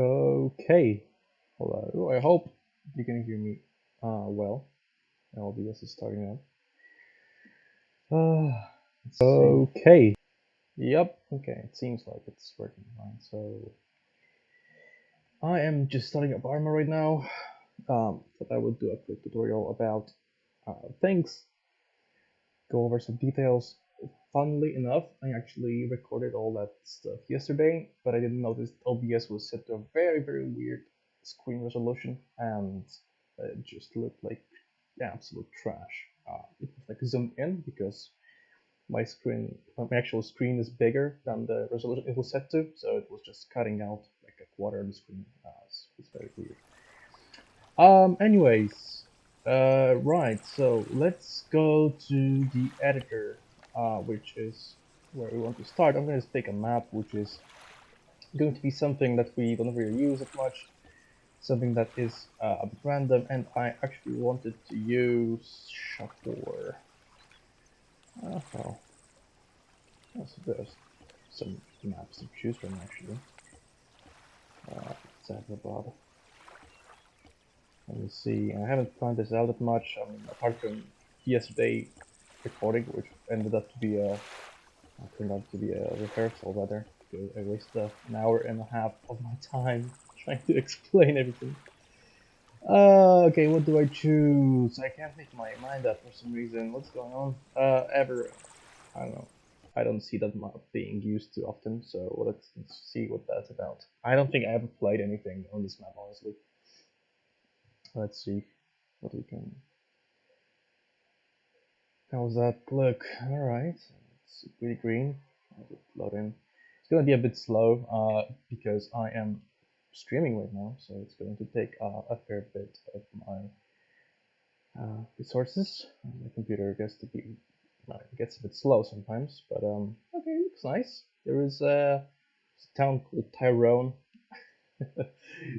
Okay, hello. I hope you can hear me well. LBS is starting up. Okay. Yep. Okay. It seems like it's working fine. So I am just starting up Arma right now. But I will do a quick tutorial about things. Go over some details. Funnily enough, I actually recorded all that stuff yesterday, but I didn't notice OBS was set to a very weird screen resolution, and it just looked like absolute trash. It was like zoomed in because my actual screen is bigger than the resolution it was set to, so it was just cutting out like a quarter of the screen. It's very weird. Anyways, right. So let's go to the editor, which is where we want to start. I'm going to pick a map, which is going to be something that we don't really use that much, something that is a bit random, and I actually wanted to use Shapur. Well, there's some maps to choose from actually. Zagreb. Let me see. I haven't planned this out that much. I mean, apart from yesterday recording, which ended up to be turned out to be a rehearsal rather, because I wasted an hour and a half of my time trying to explain everything. Okay, what do I choose? I can't make my mind up for some reason. What's going on? I don't know. I don't see that map being used too often, so let's see what that's about. I don't think I ever played anything on this map, honestly. Let's see what we can. How's that look? Alright, it's pretty green. Let it load in. It's gonna be a bit slow because I am streaming right now, so it's going to take a fair bit of my resources. My computer gets a bit slow sometimes, but okay, it looks nice. There is a town called Tyrone.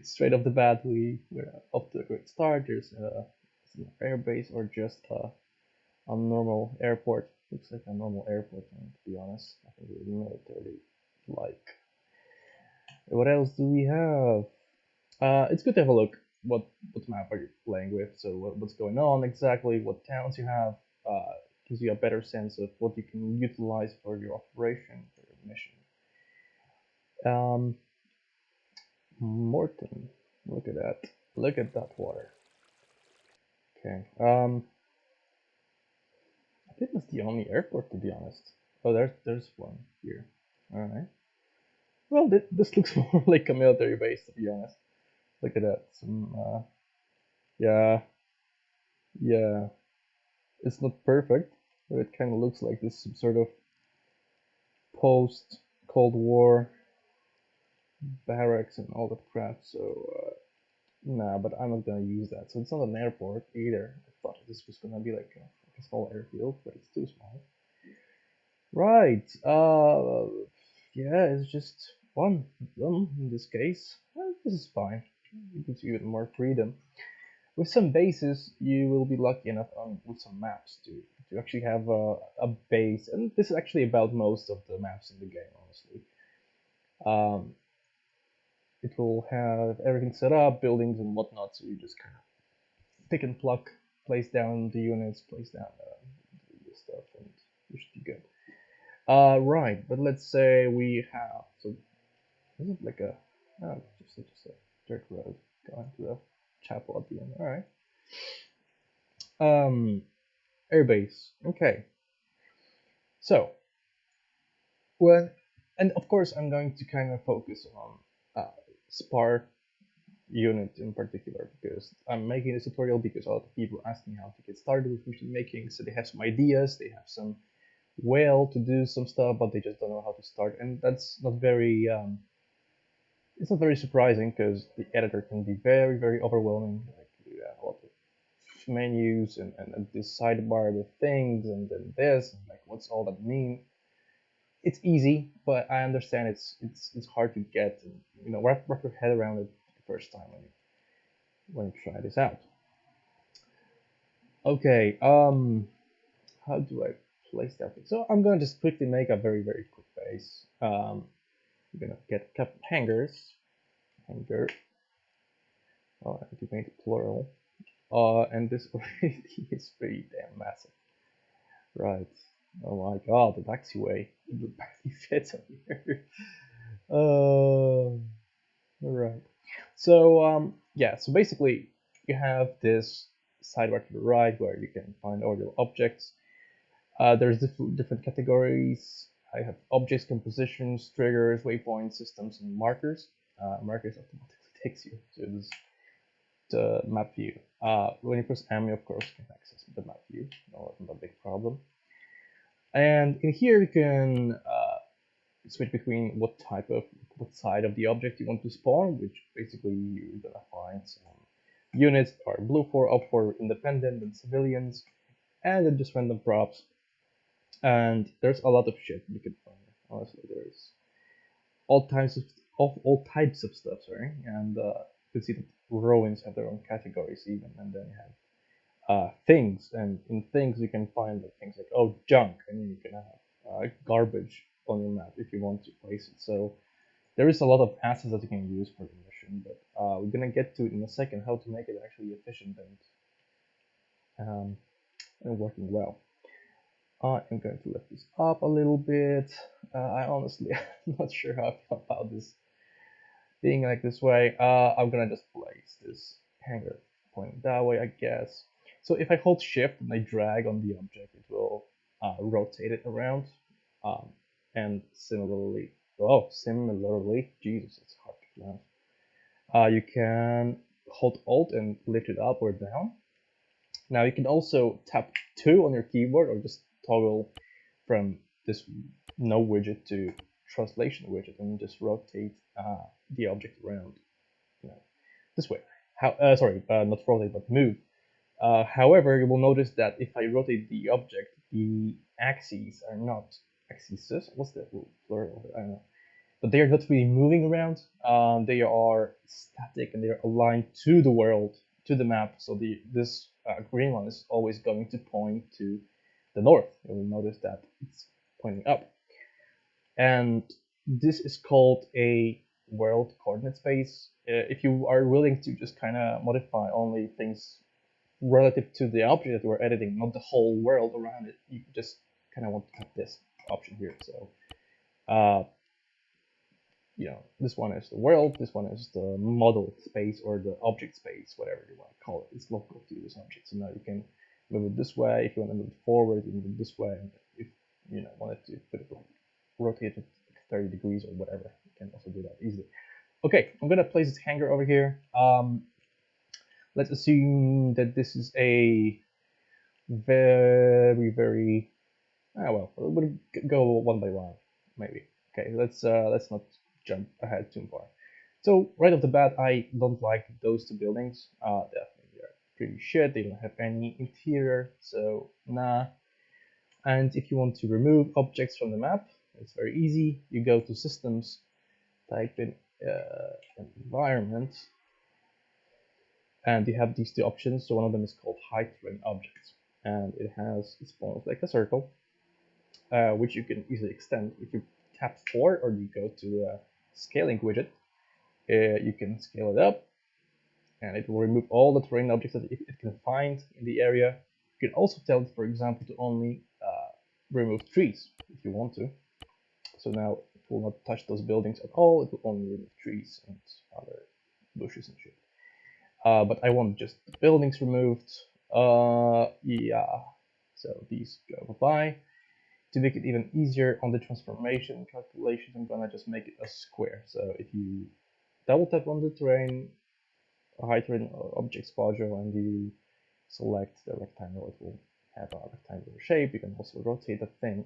Straight off the bat, we're off to a great start. There's an air base or just a normal airport. Looks like a normal airport, to be honest. I think we're military like. What else do we have? It's good to have a look. What map are you playing with? So what's going on exactly? What towns you have? Gives you a better sense of what you can utilize for your operation, for your mission. Morton, look at that. Look at that water. Okay. I think that's the only airport, to be honest. Oh, there's one here. All right. Well, this looks more like a military base, to be honest. Look at that. Yeah, yeah. It's not perfect, but it kind of looks like this some sort of post Cold War barracks and all that crap. So, nah, but I'm not gonna use that. So it's not an airport either. I thought this was gonna be like a small airfield, but it's too small. Right. Yeah, it's just one of them in this case. Well, this is fine. It gives you even more freedom. With some bases, you will be lucky enough with some maps to actually have a base, and this is actually about most of the maps in the game, honestly. Um, it will have everything set up, buildings and whatnot, so you just kind of pick and pluck, place down the units, place down the stuff, and you should be good. Right, but let's say we have, so is it like just a dirt road going to the chapel at the end? All right. Airbase. Okay. So when, and of course I'm going to kind of focus on SPAR unit in particular, because I'm making this tutorial because a lot of people ask me how to get started with machine making, so they have some ideas, they have some will to do some stuff, but they just don't know how to start, and that's not very it's not very surprising, because the editor can be very overwhelming. Like, you have a lot of menus and this sidebar with things, and then this, and like, what's all that mean? It's easy, but I understand it's hard to get, and, you know, wrap your head around it the first time when you try this out. Okay, how do I place that thing? So I'm gonna just quickly make a very quick base. I'm gonna get a couple hangers. Hanger. Oh, I have to make it plural. And this already is pretty damn massive. Right. Oh my god, the taxiway. It barely fits on here. Alright. So, yeah, so basically, you have this sidebar to the right where you can find all your objects. There's different categories. I have objects, compositions, triggers, waypoints, systems, and markers. Markers automatically takes you to this the map view. When you press M, you of course can access the map view. No, not a big problem. And in here you can switch between what side of the object you want to spawn, which basically you're gonna find some units that are blue for, up for independent and civilians, and then just random props. And there's a lot of shit you can find. Honestly, there's all types of stuff. Sorry, and you can see that ruins have their own categories even, and then you have things, and in things you can find like things like, oh, junk, and then you can have garbage on your map if you want to place it. So there is a lot of assets that you can use for the mission, but we're gonna get to it in a second, how to make it actually efficient and working well. I'm going to lift this up a little bit. I honestly I'm not sure how I feel about this being like this way. I'm gonna just place this hanger pointing that way, I guess. So if I hold shift and I drag on the object, it will rotate it around. And similarly, Jesus, it's hard to pronounce. You can hold Alt and lift it up or down. Now you can also tap 2 on your keyboard, or just toggle from this no widget to translation widget, and just rotate the object around, you know, this way. Not rotate, but move. However, you will notice that if I rotate the object, the axes are not axes. What's the plural? I don't know. But they are not really moving around. They are static and they are aligned to the world, to the map. So this green one is always going to point to the north. You will notice that it's pointing up. And this is called a world coordinate space. If you are willing to just kind of modify only things relative to the object that we're editing, not the whole world around it, you just kind of want to have this option here. So, you know, this one is the world, this one is the model space or the object space, whatever you want to call it. It's local to this object. So now you can move it this way. If you want to move it forward, you move it this way. And if you know wanted to put it like rotate it 30 degrees or whatever, you can also do that easily. Okay, I'm gonna place this hanger over here. Let's assume that this is a very well, we'll go one by one, maybe. Okay, let's not jump ahead too far. So right off the bat, I don't like those two buildings. Definitely they're pretty shit. They don't have any interior, so nah. And if you want to remove objects from the map, it's very easy. You go to Systems, type in Environment, and you have these two options. So one of them is called Hide Terrain Objects, and it spawns like a circle, which you can easily extend. If you tap 4 or you go to the scaling widget, you can scale it up, and it will remove all the terrain objects that it can find in the area. You can also tell it, for example, to only remove trees if you want to. So now it will not touch those buildings at all. It will only remove trees and other bushes and shit. But I want just the buildings removed. Yeah. So these go by. To make it even easier on the transformation calculations, I'm gonna just make it a square. So if you double tap on the terrain, heighten objects module and you select the rectangle, it will have a rectangular shape. You can also rotate the thing.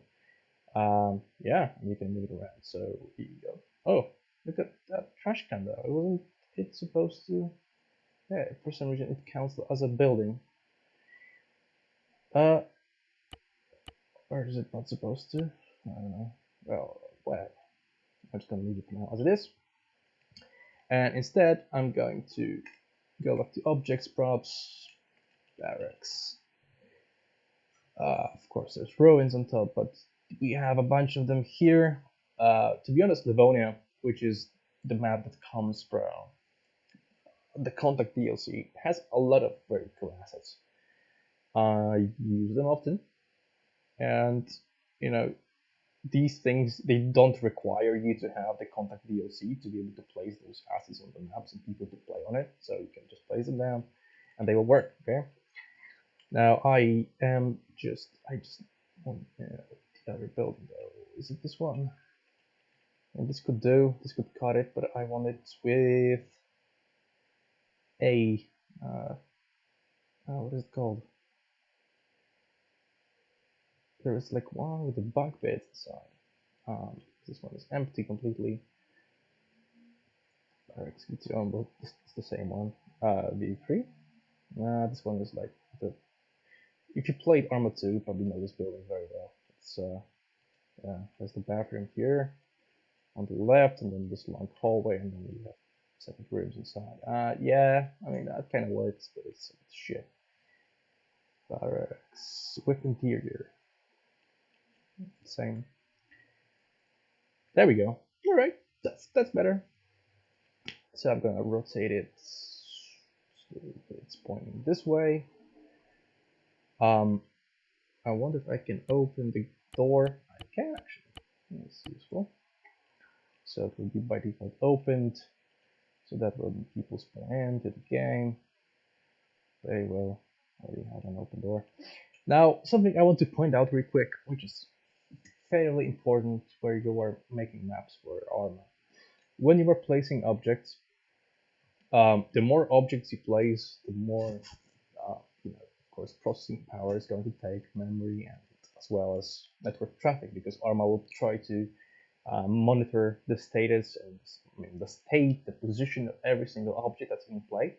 Yeah, you can move it around. So here you go. Oh, look at that trash can though. It wasn't it supposed to? Yeah, for some reason it counts as a building. Or is it not supposed to? I don't know. Well, I'm just gonna leave it now as it is. And instead, I'm going to go back to objects, props, barracks. Of course, there's ruins on top, but we have a bunch of them here. To be honest, Livonia, which is the map that comes from the Contact DLC, has a lot of very cool assets. I use them often, and you know, these things, they don't require you to have the Contact DLC to be able to place those assets on the maps and people to play on it. So you can just place them down and they will work. Okay. Now I just want the other building though. Is it this one? And this could cut it, but I want it with a what is it called? There is like one with the bug bed inside. This one is empty completely. XBT but it's the same one. V3. This one is like if you played Arma 2, you probably know this building very well. It's yeah, there's the bathroom here on the left, and then this long hallway, and then we have separate rooms inside. Yeah, I mean that kind of works, but it's shit. Barracks with interior. Same. There we go. All right, that's better. So I'm gonna rotate it so it's pointing this way. I wonder if I can open the door. I can actually. That's useful. So it will be by default opened. So that when people spawn into the game, they will already have an open door. Now, something I want to point out real quick, which is fairly important where you are making maps for Arma. When you are placing objects, the more objects you place, the more, of course, processing power is going to take, memory, and as well as network traffic, because Arma will try to monitor the status and the state, the position of every single object that's in play.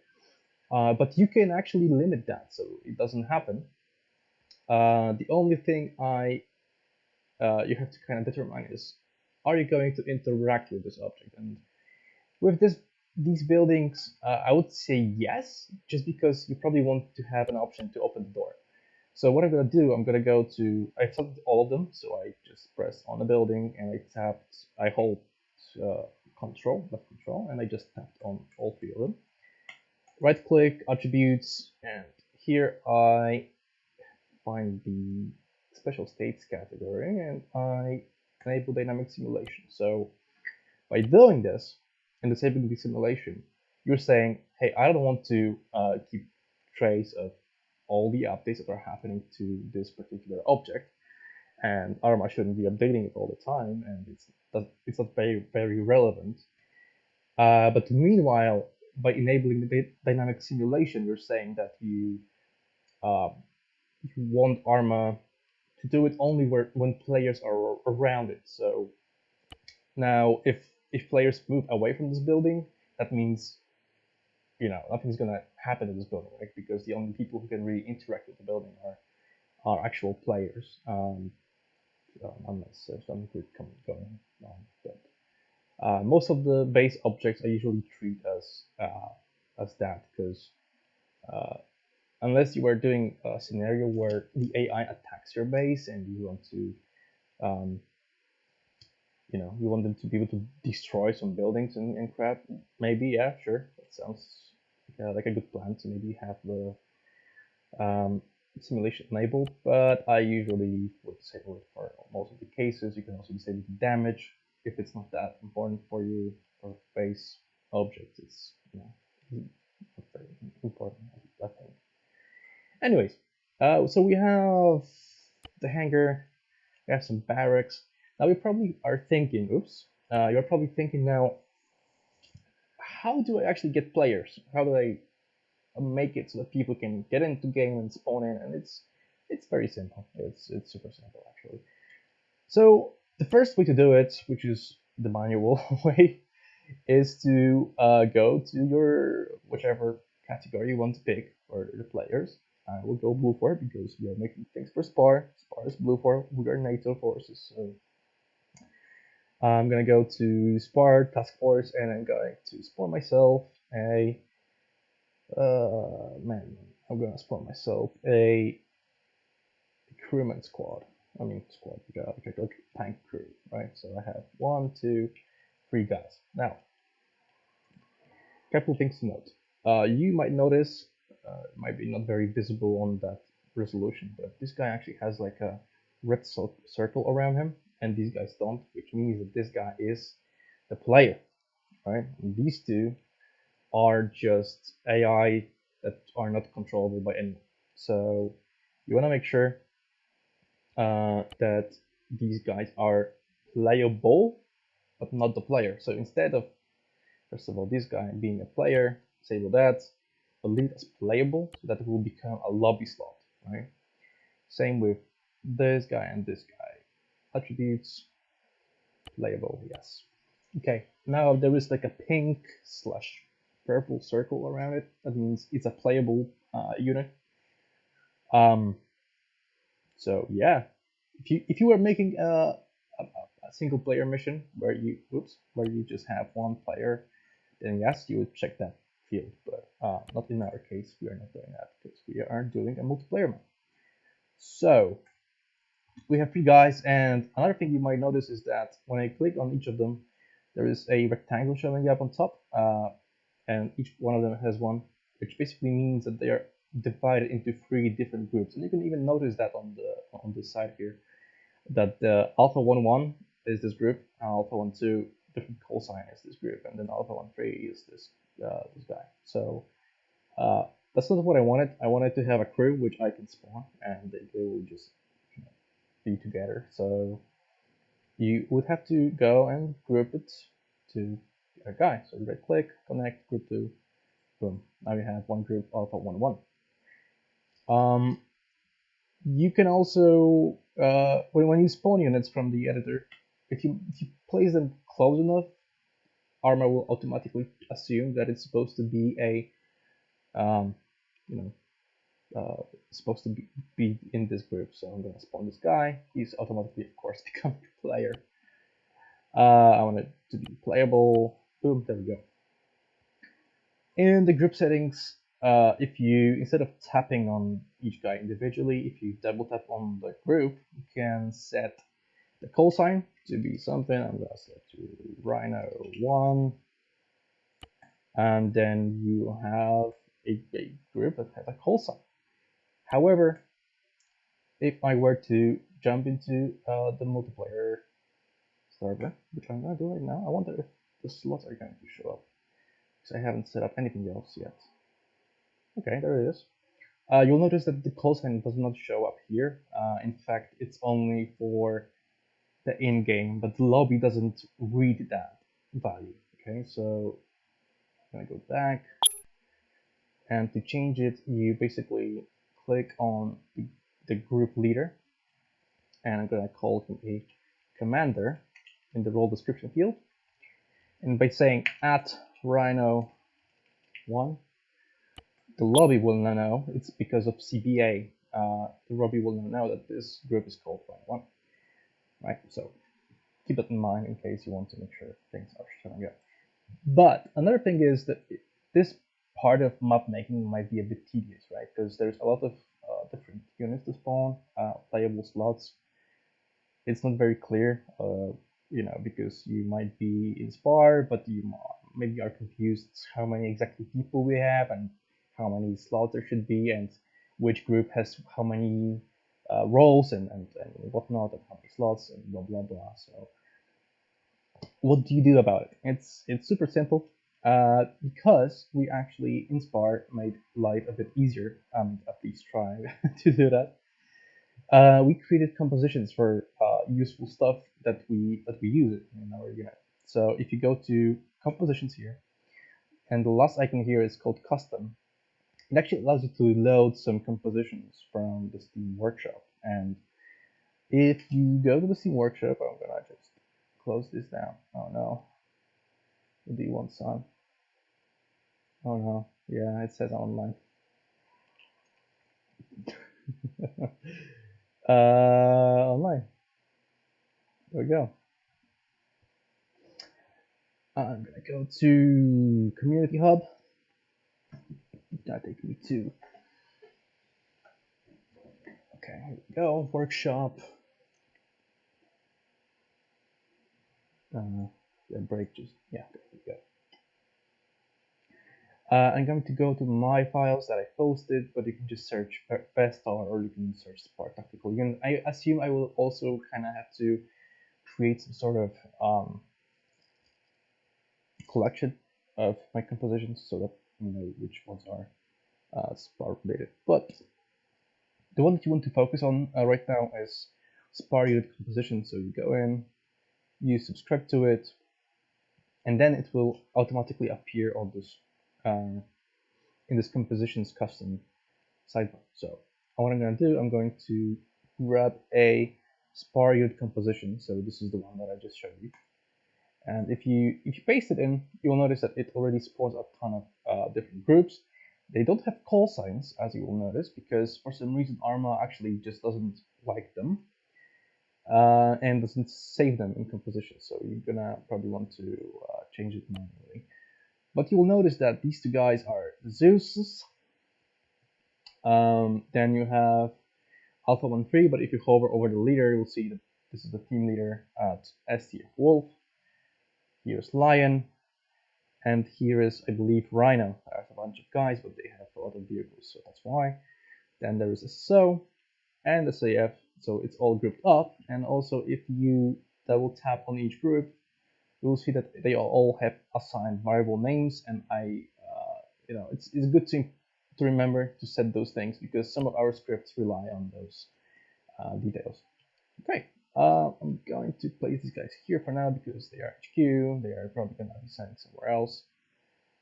But you can actually limit that so it doesn't happen. The only thing you have to kind of determine is, are you going to interact with this object? And with these buildings, I would say yes, just because you probably want to have an option to open the door. So what I'm going to do, I'm going to go to, I've selected all of them, so I just press on the building and I hold left control, and I just tapped on all three of them. Right click, attributes, and here I find the special states category and I enable dynamic simulation. So by doing this and disabling the simulation, you're saying, hey, I don't want to keep trace of all the updates that are happening to this particular object, and Arma shouldn't be updating it all the time, and it's not very relevant. But meanwhile, by enabling the dynamic simulation, you're saying that you want Arma to do it only when players are around it. So now, if players move away from this building, that means nothing's gonna happen in this building, right? Because the only people who can really interact with the building are actual players, unless something could come going on. But most of the base objects I usually treat as that, because unless you are doing a scenario where the AI attacks your base and you want to, you want them to be able to destroy some buildings and crap, maybe, yeah, sure, that sounds like a good plan to maybe have the simulation enabled, but I usually would disable it for most of the cases. You can also disable the damage if it's not that important for you. For base objects, it's not very important, I think. Anyways, so we have the hangar, we have some barracks. Now you probably are thinking, you're probably thinking now, how do I actually get players? How do I make it so that people can get into game and spawn in? And it's very simple. It's super simple actually. So the first way to do it, which is the manual way, is to go to your whichever category you want to pick for the players. I will go blue for it because we are making things for SPAR. SPAR is blue for we are NATO forces. So I'm gonna go to SPAR Task Force and I'm going to spawn myself a I'm gonna spawn myself a crewman squad. I mean squad, like tank crew, right? So I have 1, 2, 3 guys. Now, couple things to note. You might notice, it might be not very visible on that resolution, but this guy actually has like a red circle around him, and these guys don't, which means that this guy is the player, right? And these two are just AI that are not controllable by anyone. So you want to make sure that these guys are playable, but not the player. So instead of, first of all, this guy being a player, disable that, delete as playable, so that it will become a lobby slot, right? Same with this guy and this guy. Attributes, playable, yes. Okay, now there is like a pink slash purple circle around it. That means it's a playable unit. So yeah, if you were making a single player mission where you just have one player, then yes, you would check that field. But not in our case. We are not doing that because we are doing a multiplayer map. So we have 3 guys, and another thing you might notice is that when I click on each of them, there is a rectangle showing up on top, and each one of them has one, which basically means that they are divided into 3 different groups. And you can even notice that on the side here, that the Alpha 1-1 is this group, Alpha 1-2 different call sign is this group, and then Alpha 1-3 is this guy. So that's not what I wanted. I wanted to have a crew which I can spawn, and they will just be together. So you would have to go and group it to a guy. So you right click, connect, group to, boom. Now you have one group, Alpha 1-1. You can also, when you spawn units from the editor, if you place them close enough, Arma will automatically assume that it's supposed to be a, supposed to be in this group. So I'm gonna spawn this guy. He's automatically, of course, becoming a player. I want it to be playable. Boom, there we go. In the group settings, if you, instead of tapping on each guy individually, if you double tap on the group, you can set the call sign to be something. I'm gonna set to Rhino 1, and then you have a group that has a call sign. However, if I were to jump into the multiplayer server, which I'm gonna do right now, I wonder if the slots are going to show up, because I haven't set up anything else yet. Okay, there it is. You'll notice that the call sign does not show up here. In fact, it's only for the in-game, but the lobby doesn't read that value. Okay, so I'm gonna go back, and to change it, you basically click on the group leader, and I'm gonna call him a commander in the role description field. And by saying @Rhino1, the lobby will now know, it's because of CBA, the lobby will now know that this group is called Rhino1, right? So keep that in mind in case you want to make sure things are showing up. But another thing is that this part of map making might be a bit tedious, right? Because there's a lot of different units to spawn, playable slots. It's not very clear, because you might be in SPAR, but you maybe are confused how many exactly people we have and how many slots there should be, and which group has how many roles and whatnot, and how many slots, and blah blah blah. So what do you do about it? It's super simple, because we actually in SPAR made life a bit easier, at least try to do that. We created compositions for useful stuff that we use in our unit. So if you go to compositions here, And the last icon here is called custom. It actually allows you to load some compositions from the Steam Workshop. And if you go to the Steam Workshop, I'm gonna just close this down. Oh no. What do you want, son? Oh no. Yeah, it says online. Online. There we go. I'm gonna go to Community Hub. That takes me to. Okay, here we go. Workshop. The break just, yeah, there we go. I'm going to go to my files that I posted, but you can just search FSTAR or you can search SPAR Tactical Unit. I assume I will also kind of have to create some sort of collection of my compositions so that you know which ones are SPAR related. But the one that you want to focus on right now is SPAR unit composition. So you go in, you subscribe to it, and then it will automatically appear on this in this compositions custom sidebar. So what I'm going to do, I'm going to grab a SPAR unit composition. So this is the one that I just showed you. And if you paste it in, you will notice that it already spawns a ton of different groups. They don't have call signs, as you will notice, because for some reason Arma actually just doesn't like them and doesn't save them in composition. So you're gonna probably want to change it manually. But you will notice that these two guys are Zeus's. Then you have Alpha 13, but if you hover over the leader, you will see that this is the team leader at STF Wolf. Here's Lion, and here is, I believe, Rhino. There's a bunch of guys, but they have a lot of vehicles, so that's why. Then there is SSO and SAF, so it's all grouped up. And also, if you double tap on each group, you will see that they all have assigned variable names, and it's good to remember to set those things because some of our scripts rely on those details. Okay. I'm going to place these guys here for now because they are HQ. They are probably going to be sent somewhere else.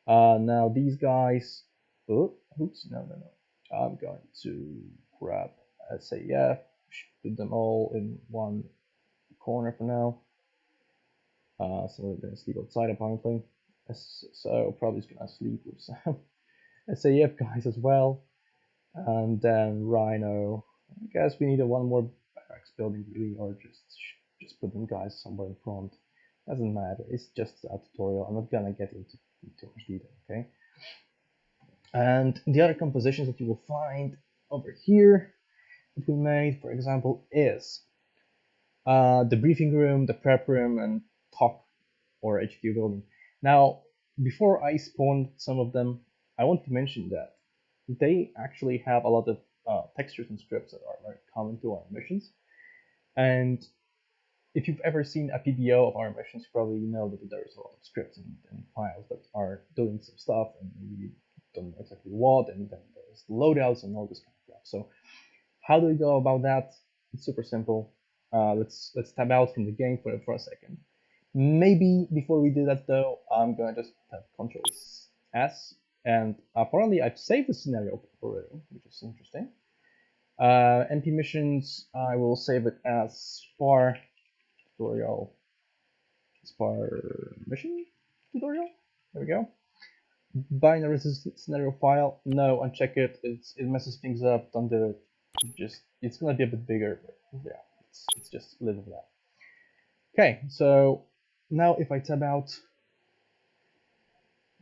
Now these guys, oops, no. I'm going to grab SAF, put them all in one corner for now. So they're going to sleep outside apparently. So probably just going to sleep with some SAF guys as well. And then Rhino. I guess we need one more barracks building really, or just put them guys somewhere in front. Doesn't matter. It's just a tutorial. I'm not gonna get into too much detail. Okay. And the other compositions that you will find over here that we made, for example, is the briefing room, the prep room, and talk or HQ building. Now, before I spawned some of them, I want to mention that they actually have a lot of textures and scripts that are very common to our missions. And if you've ever seen a PBO of our missions, you probably know that there's a lot of scripts and files that are doing some stuff and you don't know exactly what, and then there's loadouts and all this kind of stuff. So how do we go about that? It's super simple. Let's tab out from the game for a second. Maybe before we do that though, I'm gonna just tap Control S. And apparently I've saved the scenario already, which is interesting. NP missions, I will save it as SPAR tutorial, SPAR mission tutorial. There we go. Binary scenario file, no, uncheck it. It messes things up. Don't do it. It's gonna be a bit bigger, but yeah, it's just live with that. Okay, so now if I tab out,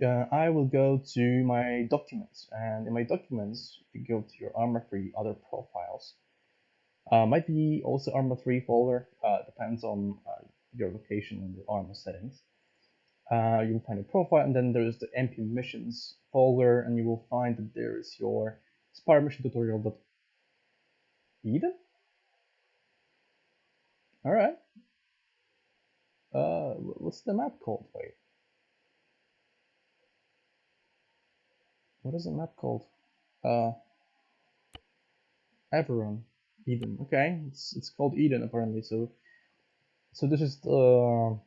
I will go to my documents, and in my documents, if you go to your Arma 3 other profiles, might be also Arma 3 folder, depends on your location and your Arma settings. You will find a profile, and then there's the MP missions folder, and you will find that there is your SPAR mission tutorial. Eden? All right. What's the map called? Wait. What is the map called? Everon. Eden. Okay, it's called Eden apparently. So this is the.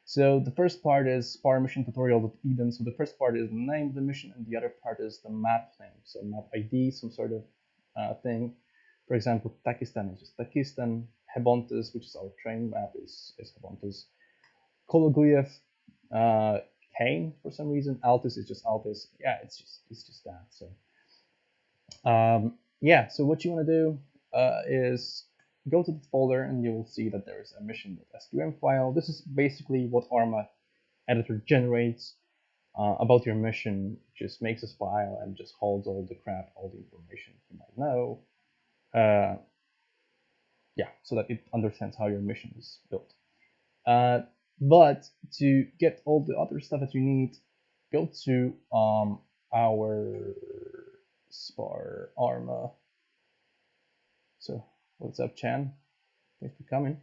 So the first part is SPAR mission tutorial.eden. So the first part is the name of the mission, and the other part is the map name. So map ID, some sort of thing. For example, Takistan is just Takistan. Hebontes, which is our train map, is Hebontes. Kologuyev, Kane for some reason. Altis is just Altis. Yeah, it's just that. So yeah. So what you want to do is go to the folder, and you will see that there is a mission.sqm file. This is basically what Arma editor generates about your mission. Just makes this file and just holds all the crap, all the information you might know. Yeah, so that it understands how your mission is built. But to get all the other stuff that you need, go to our SPAR Arma. So what's up, Chan? Thanks for coming.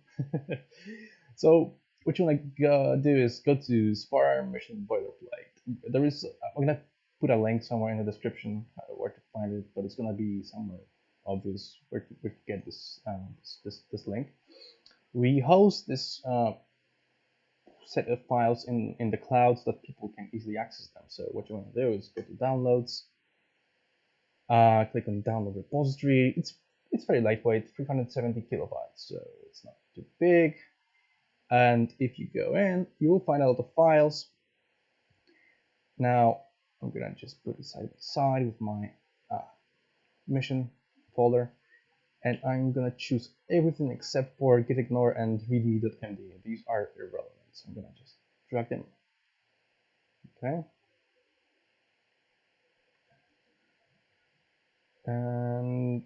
So what you want to do is go to SPAR mission boilerplate. There is I'm gonna put a link somewhere in the description where to find it, but it's gonna be somewhere obvious where to get this this link. We host this set of files in the cloud so that people can easily access them. So what you want to do is go to downloads, click on download repository. It's very lightweight, 370 kilobytes, so it's not too big. And if you go in, you will find a lot of files. Now I'm gonna just put it side by side with my mission folder, and I'm gonna choose everything except for gitignore and read.md. These are irrelevant, so I'm gonna just drag them. Okay. And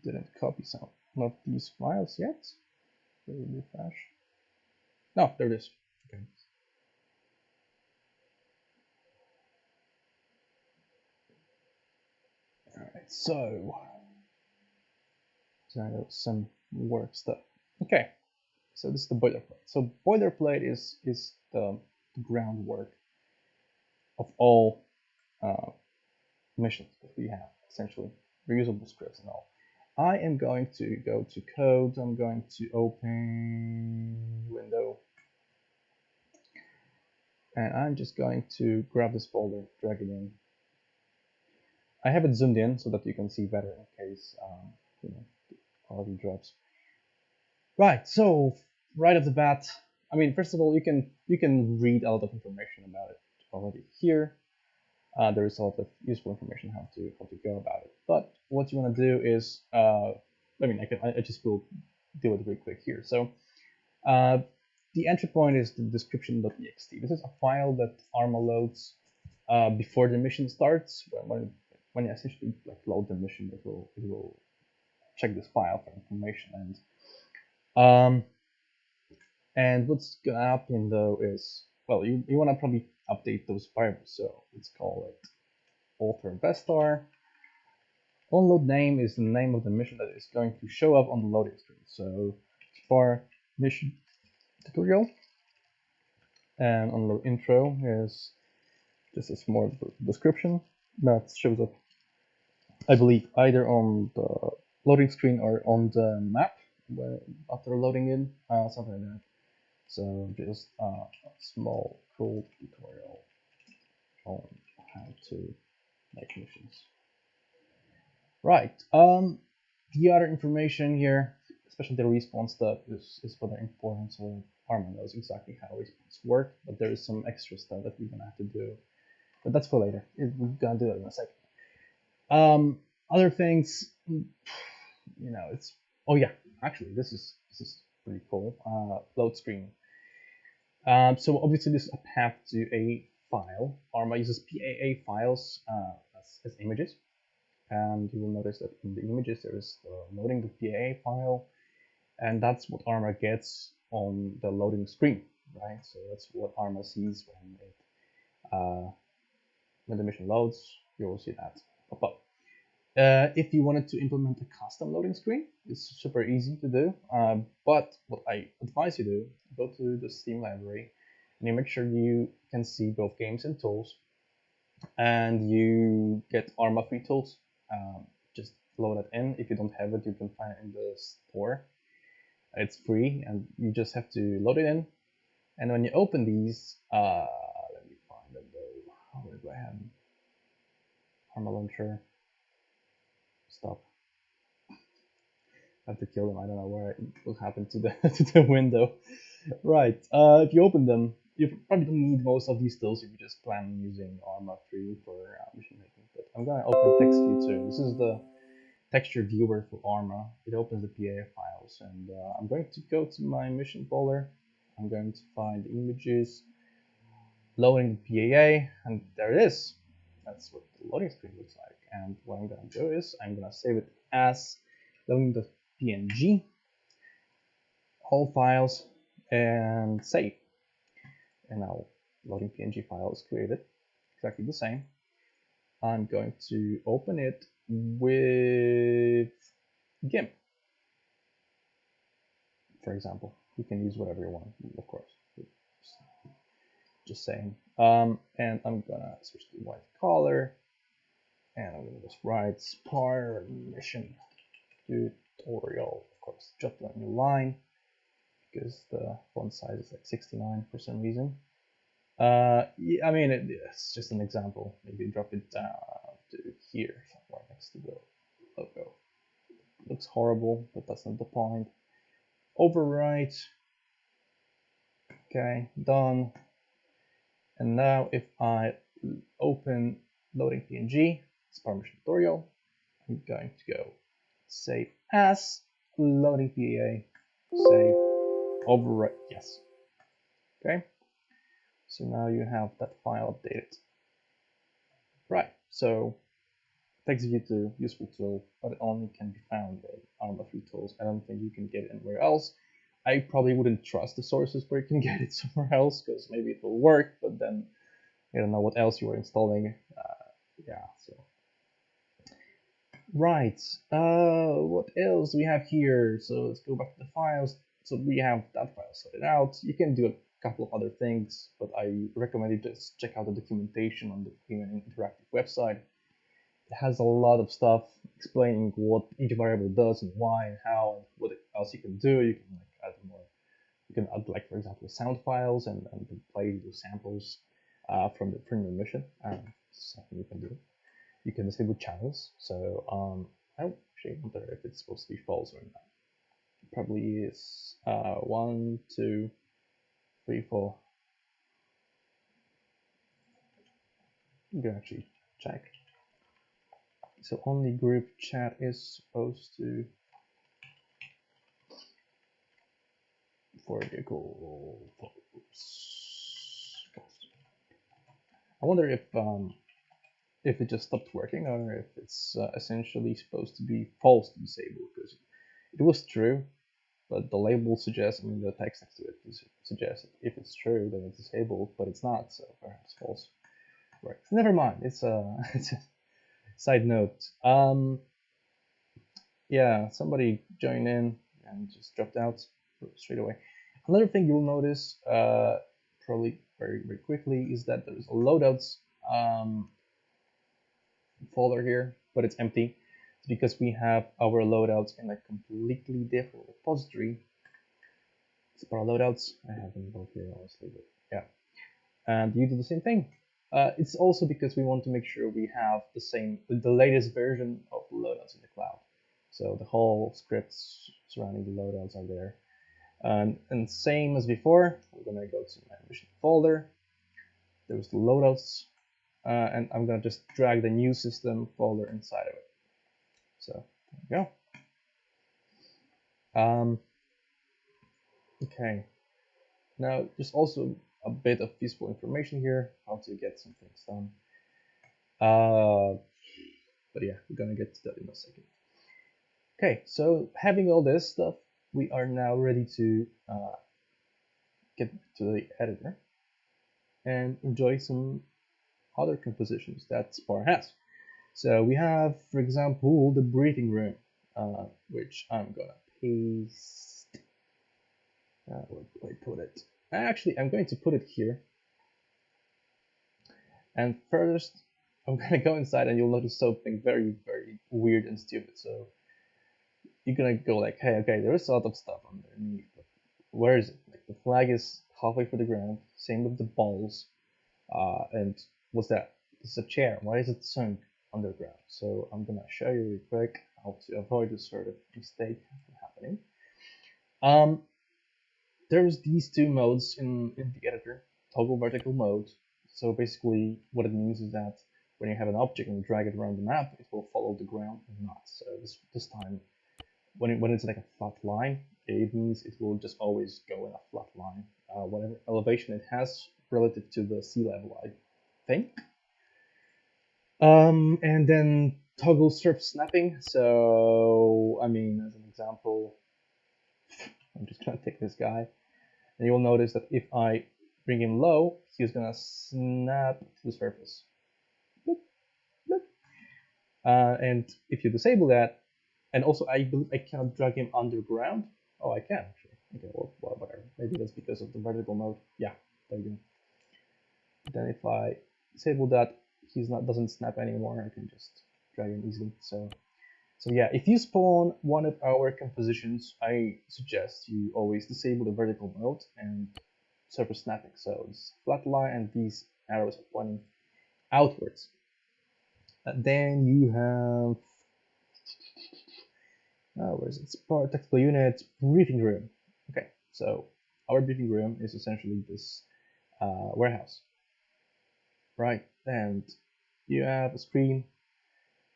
didn't copy some of these files yet. Refresh. No, there it is. Okay. All right. So I got some work stuff. Okay. So this is the boilerplate. So boilerplate is the groundwork of all missions that we have, essentially reusable scripts and all. I am going to go to code. I'm going to open window, and I'm just going to grab this folder, drag it in. I have it zoomed in so that you can see better in case you know, the quality drops. Right. So right off the bat, I mean, first of all, you can read a lot of information about it already here. There is a lot of useful information how to go about it. But what you want to do is, I mean, I just will do it real quick here. So the entry point is the description.txt. This is a file that Arma loads before the mission starts. When you essentially like load the mission, it will check this file for information. And what's gonna happen though is, well, you want to probably update those variables. So let's call it author Vestar. Onload name is the name of the mission that is going to show up on the loading screen. So SPAR mission tutorial, and onload intro is just a small description that shows up, I believe, either on the loading screen or on the map after loading in, something like that. So just a small cool tutorial on how to make missions. Right. The other information here, especially the response stuff, is rather important. So Arma knows exactly how response work, but there is some extra stuff that we're gonna have to do. But that's for later. We're gonna do it in a second. Other things, you know, it's actually this is pretty cool. Load screen. So obviously this is a path to a file. Arma uses PAA files as images, and you will notice that in the images there is loading the PAA file, and that's what Arma gets on the loading screen, right? So that's what Arma sees when the mission loads. You will see that pop up. If you wanted to implement a custom loading screen, it's super easy to do. But what I advise you do, go to the Steam library, and you make sure you can see both games and tools, and you get Arma free tools. Just load it in. If you don't have it, you can find it in the store. It's free, and you just have to load it in, And when you open these, let me find them though. Where do I have them? Arma launcher. Stop. I have to kill them. I don't know what happened to the to the window. Right. If you open them, you probably don't need most of these tools if you just plan on using Arma 3 for mission making. But I'm gonna open text view too. This is the texture viewer for Arma. It opens the PA files, and I'm going to go to my mission folder. I'm going to find the images, loading the PAA, and there it is. That's what the loading screen looks like. And what I'm going to do is I'm going to save it as loading.png, all files, and save. And now loading PNG file is created, exactly the same. I'm going to open it with GIMP, for example. You can use whatever you want, of course. Just saying. And I'm gonna switch to white color, and I'm gonna just write SPAR mission tutorial. Of course, drop down new line because the font size is like 69 for some reason. Yeah, I mean, it's just an example. Maybe drop it down to here, somewhere next to the logo. It looks horrible, but that's not the point. Overwrite. Okay, done. And now if I open loading PNG, SPAR mission tutorial, I'm going to go save as loading PAA, save, overwrite, yes. Okay, so now you have that file updated. Right, so TextView2, useful tool, but it only can be found in Arma 3 tools. I don't think you can get it anywhere else. I probably wouldn't trust the sources where you can get it somewhere else, because maybe it will work, but then you don't know what else you were installing. Yeah, so. Right, what else we have here? So let's go back to the files. So we have that file sorted out. You can do a couple of other things, but I recommend you just check out the documentation on the Human Interactive website. It has a lot of stuff explaining what each variable does and why and how and what else you can do. You can like add more. You can add, like, for example, sound files and play those samples from the premium mission. Something you can do. You can disable channels. So I actually wonder if it's supposed to be false or not. It probably is. 1, 2, 3, 4. You can actually check. So only group chat is supposed to for vehicle. I wonder if it just stopped working or if it's essentially supposed to be false to disable, because it was true, but the label suggests, I mean, the text next to it suggests if it's true, then it's disabled, but it's not, so perhaps false. Right, never mind. It's a side note. Yeah, somebody joined in and just dropped out straight away. Another thing you'll notice, probably very quickly, is that there's a loadouts folder here, but it's empty. It's because we have our loadouts in a completely different repository. SPAR loadouts. I have them both here, honestly, but yeah. And you do the same thing. It's also because we want to make sure we have the latest version of the loadouts in the cloud. So the whole scripts surrounding the loadouts are there. And same as before, I'm gonna go to my mission folder. There's the loadouts, and I'm gonna just drag the new system folder inside of it. So there we go. Okay. Now, there's also a bit of useful information here, how to get some things done. But yeah, we're gonna get to that in a second. Okay, so having all this stuff, we are now ready to get to the editor and enjoy some other compositions that SPAR has. So we have, for example, the breathing room, which I'm gonna paste. Where do I put it? Actually, I'm going to put it here. And first, I'm gonna go inside and you'll notice something very weird and stupid. So you're gonna go like, hey, okay, there is a lot of stuff underneath, but where is it? Like, the flag is halfway through the ground. Same with the balls. And what's that? It's a chair. Why is it sunk underground? So I'm gonna show you real quick how to avoid this sort of mistake from happening. There's these two modes in the editor, toggle vertical mode. So basically what it means is that when you have an object and you drag it around the map, it will follow the ground or not. So this time, when it's like a flat line, it means it will just always go in a flat line, whatever elevation it has relative to the sea level, I think. And then toggle surface snapping. So, I mean, as an example, I'm just gonna take this guy, and you'll notice that if I bring him low, he's gonna snap to the surface. Bloop, bloop. And if you disable that, and also I believe I cannot drag him underground. Oh, I can actually. Okay, well, whatever. Maybe that's because of the vertical mode. Yeah, there you go. Then if I disable that, doesn't snap anymore. I can just drag him easily. So yeah, if you spawn one of our compositions, I suggest you always disable the vertical mode and surface snapping. So it's flat line and these arrows are pointing outwards. Then you have, where is it? SPAR Tactical Unit briefing room. Okay, so our briefing room is essentially this warehouse, right? And you have a screen.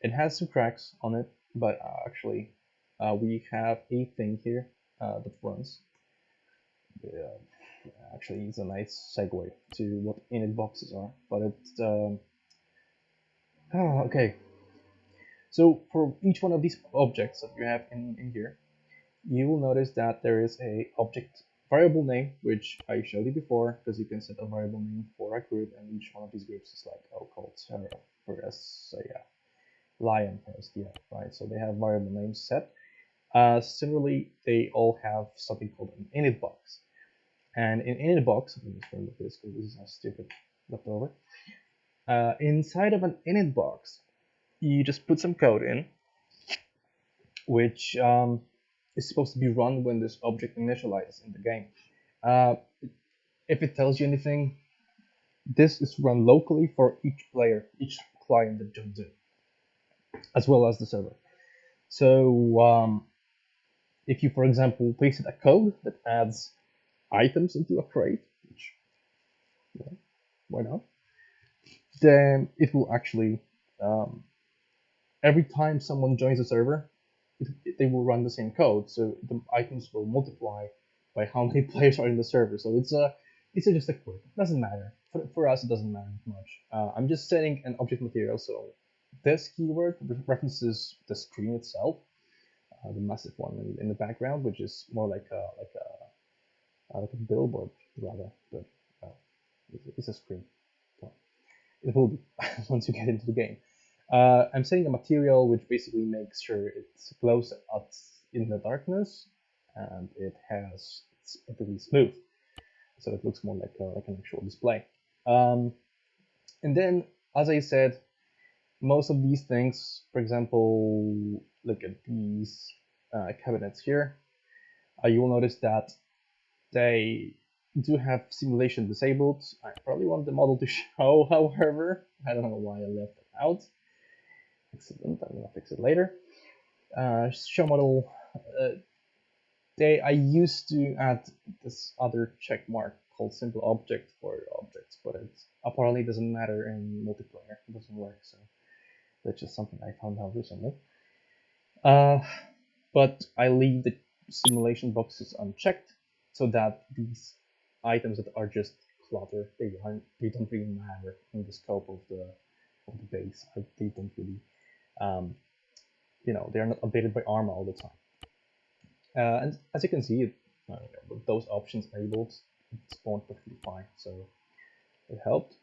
It has some cracks on it, but actually we have a thing here that runs. Actually, it's a nice segue to what init boxes are, but it's okay. So for each one of these objects that you have in here, you will notice that there is a object variable name, which I showed you before, because you can set a variable name for a group, and each one of these groups is like, called Sarah for us, so yeah, lion first, yeah, right, so they have variable names set. Similarly, they all have something called an init box, and in init box, let me just remove this because this is a stupid leftover. Inside of an init box, you just put some code in, which is supposed to be run when this object initializes in the game. If it tells you anything, this is run locally for each player, each client that joins in, as well as the server. So if you, for example, pasted a code that adds items into a crate, which, yeah, why not? Then it will actually, every time someone joins the server, they will run the same code, so the items will multiply by how many players are in the server. So it's just a quirk. It doesn't matter. For us, it doesn't matter much. I'm just setting an object material, so this keyword references the screen itself, the massive one in the background, which is more like a billboard rather, but it's a screen. So it will be once you get into the game. I'm setting a material which basically makes sure it glows in the darkness, and it's perfectly smooth, so it looks more like an actual display. And then, as I said, most of these things, for example, look at these cabinets here. You will notice that they do have simulation disabled. I probably want the model to show, however. I don't know why I left it out. Excellent, I'm gonna fix it later. Show model. I used to add this other check mark called simple object for objects, but it apparently doesn't matter in multiplayer. It doesn't work, so that's just something I found out recently. But I leave the simulation boxes unchecked so that these items that are just clutter, they don't really matter in the scope of the base. They don't really, they are not updated by Arma all the time. And as you can see, with those options enabled, it spawned perfectly fine, so it helped.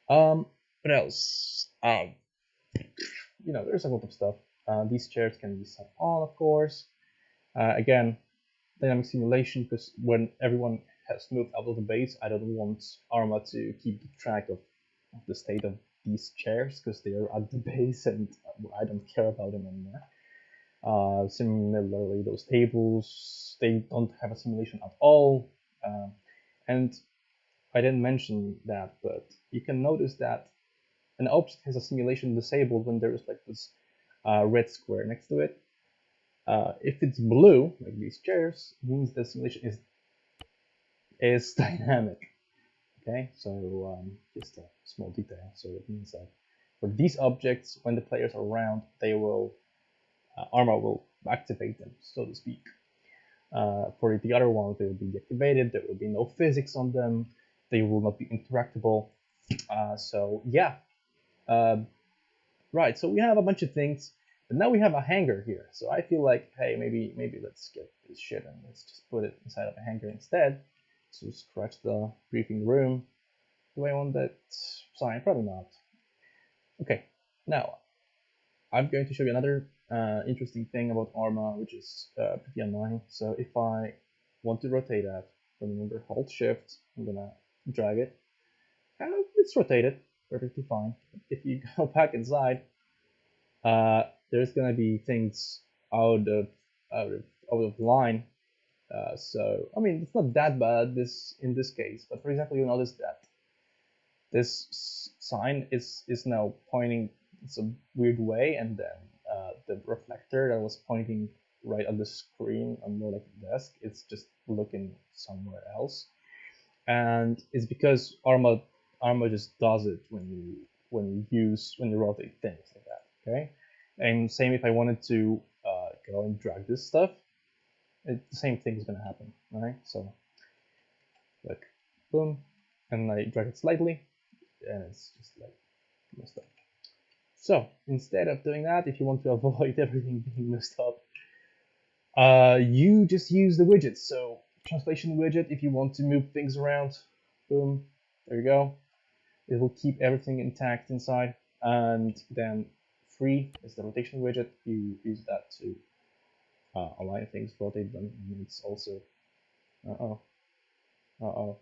What else? There's a lot of stuff. These chairs can be set on, of course. Again, dynamic simulation, because when everyone has moved out of the base, I don't want Arma to keep track of the state of these chairs, because they are at the base and I don't care about them anymore. Similarly, those tables, they don't have a simulation at all. And I didn't mention that, but you can notice that an object has a simulation disabled when there is like this red square next to it. If it's blue, like these chairs, it means the simulation is dynamic. Okay, so just a small detail. So it means that for these objects, when the players are around, they will Arma will activate them, so to speak. For the other ones, they will be deactivated. There will be no physics on them. They will not be interactable. So yeah, right. So we have a bunch of things, but now we have a hanger here. So I feel like, hey, maybe let's get this shit and let's just put it inside of a hanger instead. So scratch the briefing room. Do I want that sign? Probably not. Okay, now I'm going to show you another interesting thing about Arma, which is pretty annoying. So if I want to rotate that, remember hold shift, I'm gonna drag it. It's rotated perfectly fine. If you go back inside, there's gonna be things out of line. So I mean, it's not that bad in this case. But for example, you'll notice that this sign is now pointing some weird way, and then the reflector that was pointing right on the screen on more like the desk, it's just looking somewhere else, and it's because Arma just does it when you rotate things like that. Okay, and same if I wanted to go and drag this stuff, the same thing is gonna happen, right? So like boom, and I drag it slightly, and it's just like messed up. So instead of doing that, if you want to avoid everything being messed up, you just use the widgets. So translation widget, if you want to move things around, boom, there you go. It will keep everything intact inside. And then free is the rotation widget. You use that to align things, rotate them, and it's also oh,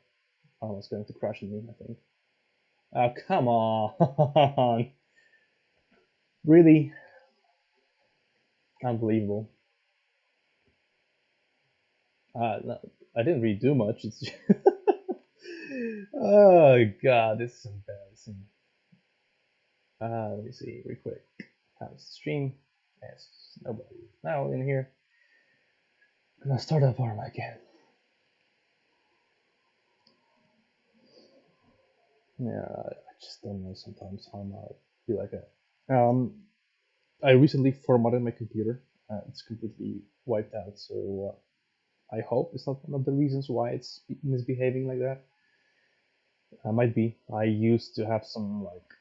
it's going to crash on me, I think. Oh, come on. Really? Unbelievable. No, I didn't really do much. It's just oh god, this is embarrassing. Let me see real quick. How's the stream? Yes, nobody now in here. I'm gonna start up Arma again. Yeah, I just don't know. Sometimes Arma be like that. I recently formatted my computer. It's completely wiped out, so I hope it's not one of the reasons why it's misbehaving like that. Might be. I used to have some like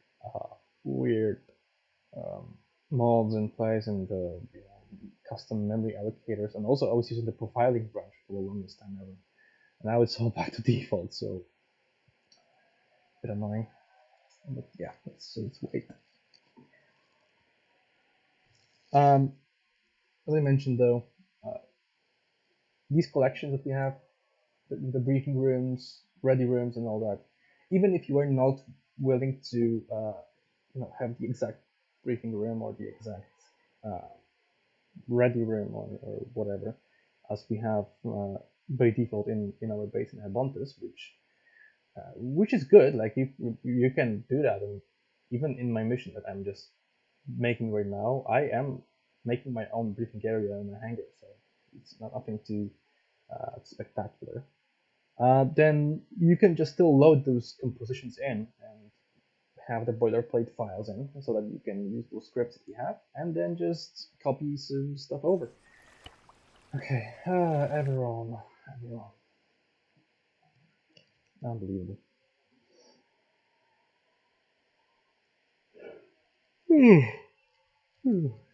weird mods in place and the custom memory allocators, and also I was using the profiling branch for the longest time ever. And now it's all back to default, so a bit annoying. But yeah, let's wait. As I mentioned though, these collections that we have, the briefing rooms, ready rooms, and all that, even if you are not willing to have the exact briefing room or the exact ready room or whatever, as we have by default in our base in Abontis, which is good. Like you can do that, and even in my mission that I'm just making right now, I am making my own briefing area in a hangar, so it's not nothing too spectacular. Then you can just still load those compositions in and have the boilerplate files in so that you can use those scripts that you have and then just copy some stuff over. Okay, everyone. Unbelievable.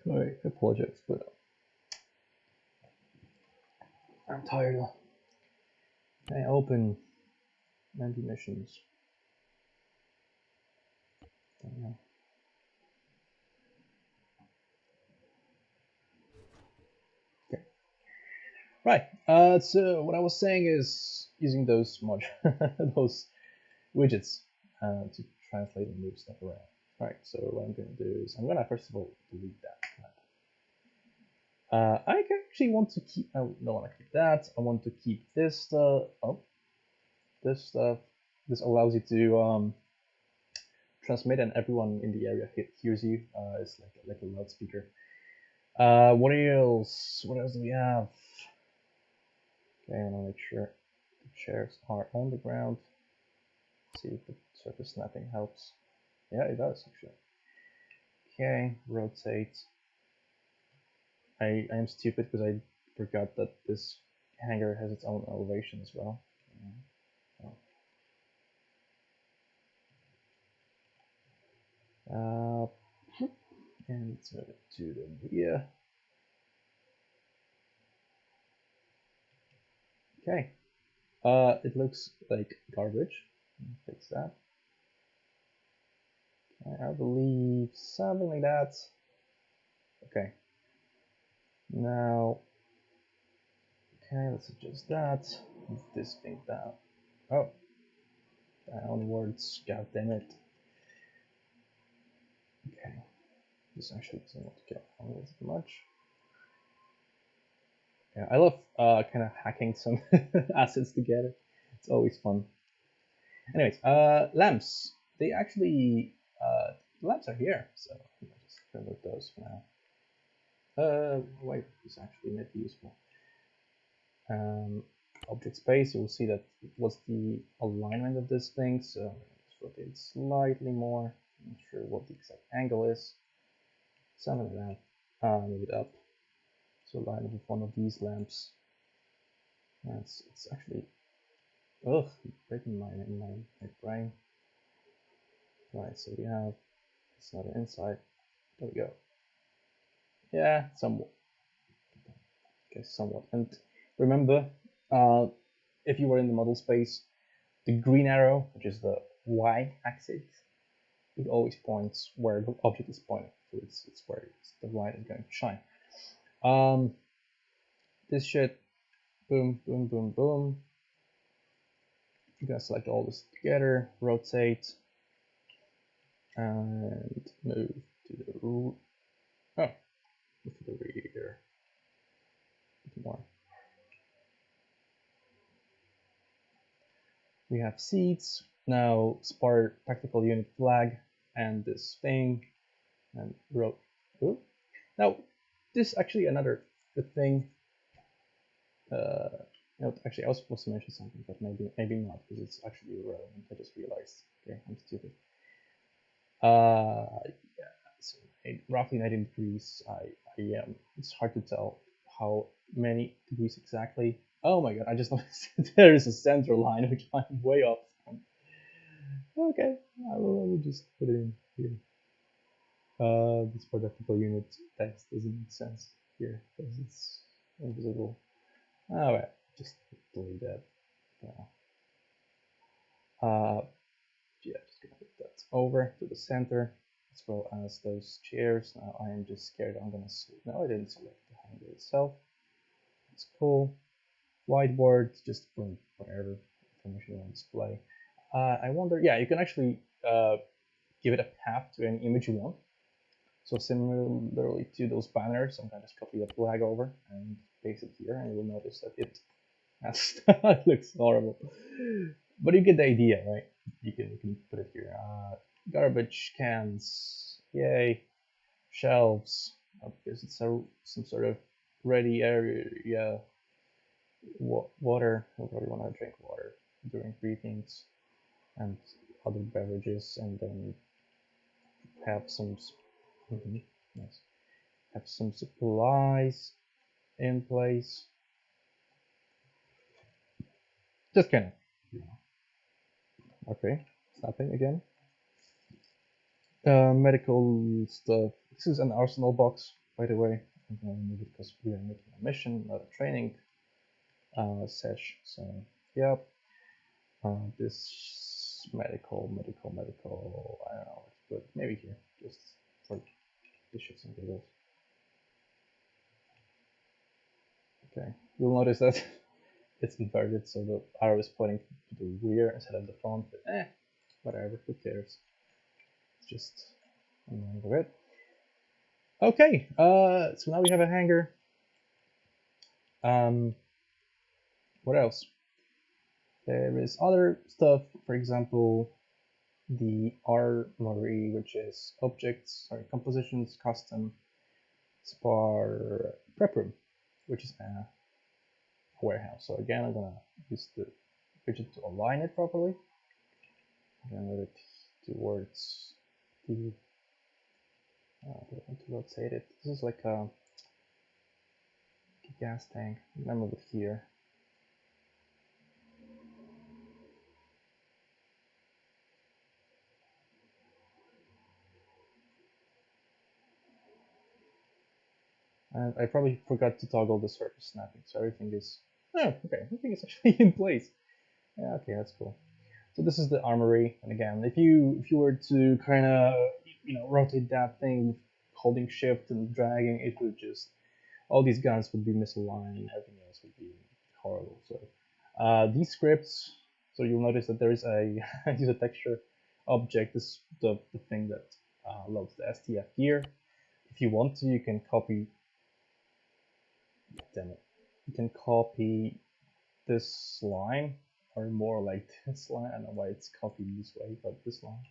Sorry, I apologize, but I'm tired. I open empty missions. Okay. Right. So what I was saying is using those those widgets to translate and move stuff around. Right. So what I'm going to do is I'm going to first of all delete that. I actually want to keep. I don't want to keep that. I want to keep this. Oh, this stuff. This allows you to transmit, and everyone in the area hears you. It's like a loudspeaker. What else? What else do we have? Okay, I want to make sure the chairs are on the ground. See if the surface snapping helps. Yeah, it does actually. Okay, rotate. I am stupid because I forgot that this hangar has its own elevation as well. And let's move it to the rear. Okay. It looks like garbage. Fix that. I believe something like that. Okay. Now, okay, let's adjust that. Move this thing down. Oh, downwards. God damn it. Okay. This actually doesn't want to go on as much. Yeah, I love kind of hacking some assets together. It's always fun. Anyways, lamps. They actually lamps are here, so I'll just remove those for now. Wait, this actually might be useful. Object space, you'll see that what's the alignment of this thing, so let's rotate it slightly more. I'm not sure what the exact angle is. Something like that. Move it up. So align it with one of these lamps. It's actually breaking my brain. Right, so we have it's not an inside. There we go. Yeah, somewhat. Okay, somewhat. And remember, if you were in the model space, the green arrow, which is the y-axis, it always points where the object is pointing. So it's where the light is going to shine. This should boom, boom, boom, boom. You're gonna select all this together, rotate, and move to the move to the rear. More. We have seats, now SPAR Tactical Unit flag, and this thing, and now this is actually another good thing. Actually, I was supposed to mention something, but maybe not, because it's actually irrelevant. I just realized. Okay, I'm stupid. Yeah, so roughly 90 degrees. It's hard to tell how many degrees exactly. Oh my god, I just noticed there is a center line which I'm way off from. Okay, I will just put it in here. This practical unit text doesn't make sense here because it's invisible. Oh well, just delete that. Yeah, just gonna put that over to the center as well as those chairs. Now I am just scared I'm gonna no, I didn't select the hangar itself. It's cool. Whiteboard, just for whatever information you want to display. I wonder, yeah, you can actually give it a path to any image you want. So similarly to those banners, I'm gonna just copy the flag over and paste it here, and you will notice that it has it looks horrible. But you get the idea, right? You can put it here. Garbage cans, yay. Shelves, because it's some sort of ready area. Water, we probably want to drink water during briefings, and other beverages, and then have some nice. Have some supplies in place. Just kind of, okay, snapping again. Medical stuff. This is an arsenal box, by the way. I'm going to move it because we are making a mission, not a training sesh. So, yep. This medical. I don't know, but maybe here, just for the shits and giggles. Okay, you'll notice that it's inverted, so the arrow is pointing to the rear instead of the front, but whatever, who cares? It's just annoying a bit. Okay, so now we have a hangar. What else? There is other stuff, for example, the armory, which is compositions, custom, SPAR prep room, which is a warehouse. So again, I'm gonna use the widget to align it properly. I'm gonna move it towards the. I want to rotate it. This is like a gas tank. I'm gonna move it here. And I probably forgot to toggle the surface snapping, so everything is. Oh, okay. Everything is actually in place. Yeah, okay, that's cool. So this is the armory, and again, if you were to kind of rotate that thing, holding shift and dragging, it would just all these guns would be misaligned, and everything else would be horrible. So these scripts, so you'll notice that there is a use a texture object. This is the thing that loads the STF gear. If you want to, you can copy. Damn it! You can copy this line, or more like this line. I don't know why it's copied this way, but this line.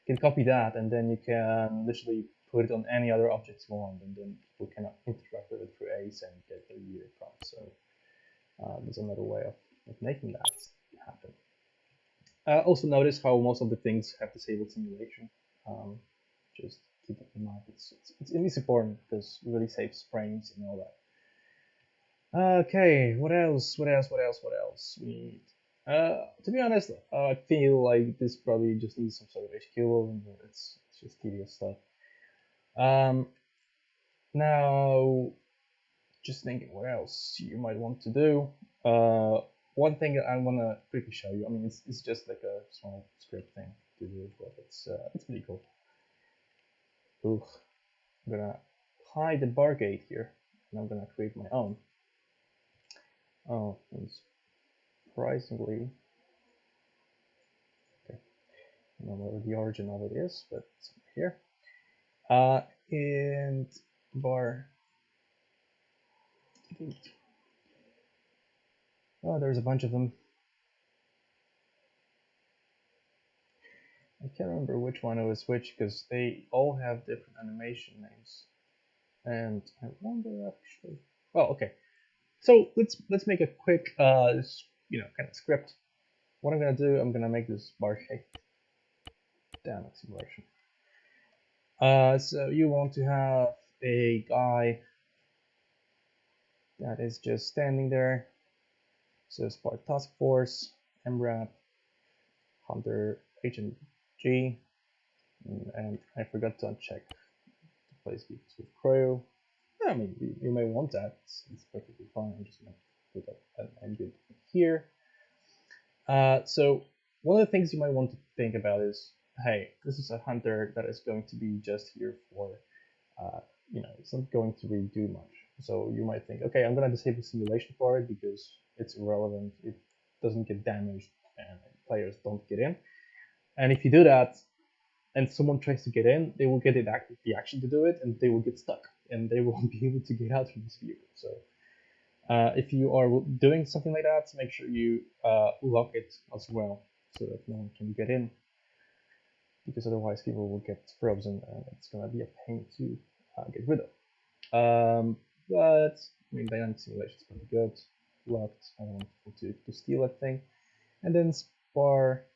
You can copy that, and then you can literally put it on any other object you want, and then people can interact with it through ACE and get their gear from. So there's another way of making that happen. Also notice how most of the things have disabled simulation. Just keep that in mind. It's important because it really saves frames and all that. Okay, what else? What else? We need. To be honest, I feel like this probably just needs some sort of HQ. And it's just tedious stuff. Now, just thinking what else you might want to do. One thing that I want to quickly show you. I mean, it's just like a small script thing to do, but it's pretty cool. Ooh, I'm gonna hide the bar gate here, and I'm gonna create my own. Oh, and surprisingly, okay, I don't know where the origin of it is, but it's here. And bar. Oh, there's a bunch of them. I can't remember which one was which because they all have different animation names. And I wonder actually. Oh, okay. So let's make a quick kind of script. What I'm gonna do, I'm gonna make this bar shape. Damn acceleration. So you want to have a guy that is just standing there. So SPAR Task Force, MRAP, Hunter, Agent G, and I forgot to uncheck the place with crew. I mean, you may want that. It's perfectly fine. I'm just gonna put up an ambient here. So one of the things you might want to think about is, hey, this is a hunter that is going to be just here for, it's not going to really do much. So you might think, okay, I'm gonna disable simulation for it because it's irrelevant. It doesn't get damaged and players don't get in. And if you do that, and someone tries to get in, they will get the action to do it, and they will get stuck, and they won't be able to get out from this vehicle. So if you are doing something like that, make sure you lock it as well, so that no one can get in, because otherwise people will get frozen, and it's gonna be a pain to get rid of. But I mean, dynamic simulation is pretty good. Locked. I don't want to steal that thing, and then SPAR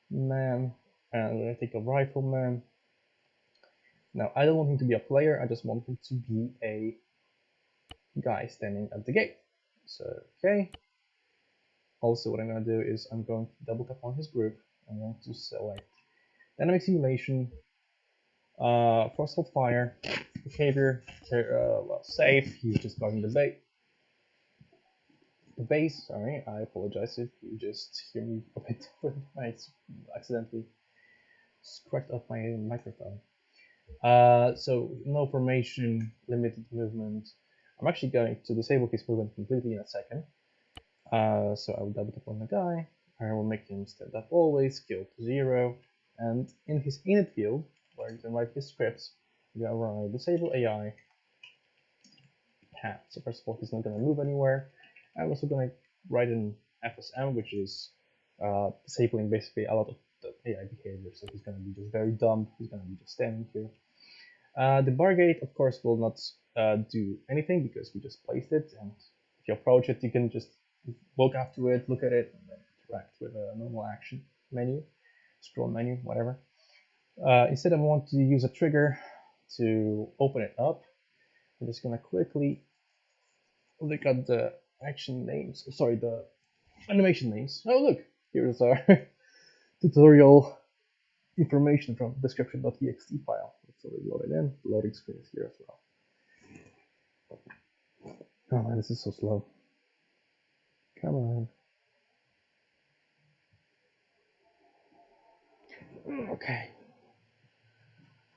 man. And I'm gonna take a rifleman. Now I don't want him to be a player, I just want him to be a guy standing at the gate. So okay. Also what I'm gonna do is I'm going to double tap on his group. I'm going to select dynamic simulation, forceful fire, behavior, safe, he's just guarding the base, sorry, I apologize if you just hear me a bit different. I accidentally scratched off my microphone. So no formation, limited movement. I'm actually going to disable his movement completely in a second. So I will double tap on the guy. I will make him stand up always, skill to 0, and in his init field, where you can write his scripts, you can write disable AI hat. So first of all, he's not going to move anywhere. I'm also going to write in FSM, which is disabling basically a lot of the AI behavior. So he's going to be just very dumb. He's going to be just standing here. The bar gate, of course, will not do anything because we just placed it. And if you approach it, you can just walk up to it, look at it, and then interact with a normal action menu, scroll menu, whatever. Instead, I want to use a trigger to open it up. I'm just going to quickly look at the action names, sorry, the animation names. Oh, look, here's our tutorial information from description.txt file. It's already loaded in. The loading screen is here as well. Oh man, this is so slow. Come on. Okay.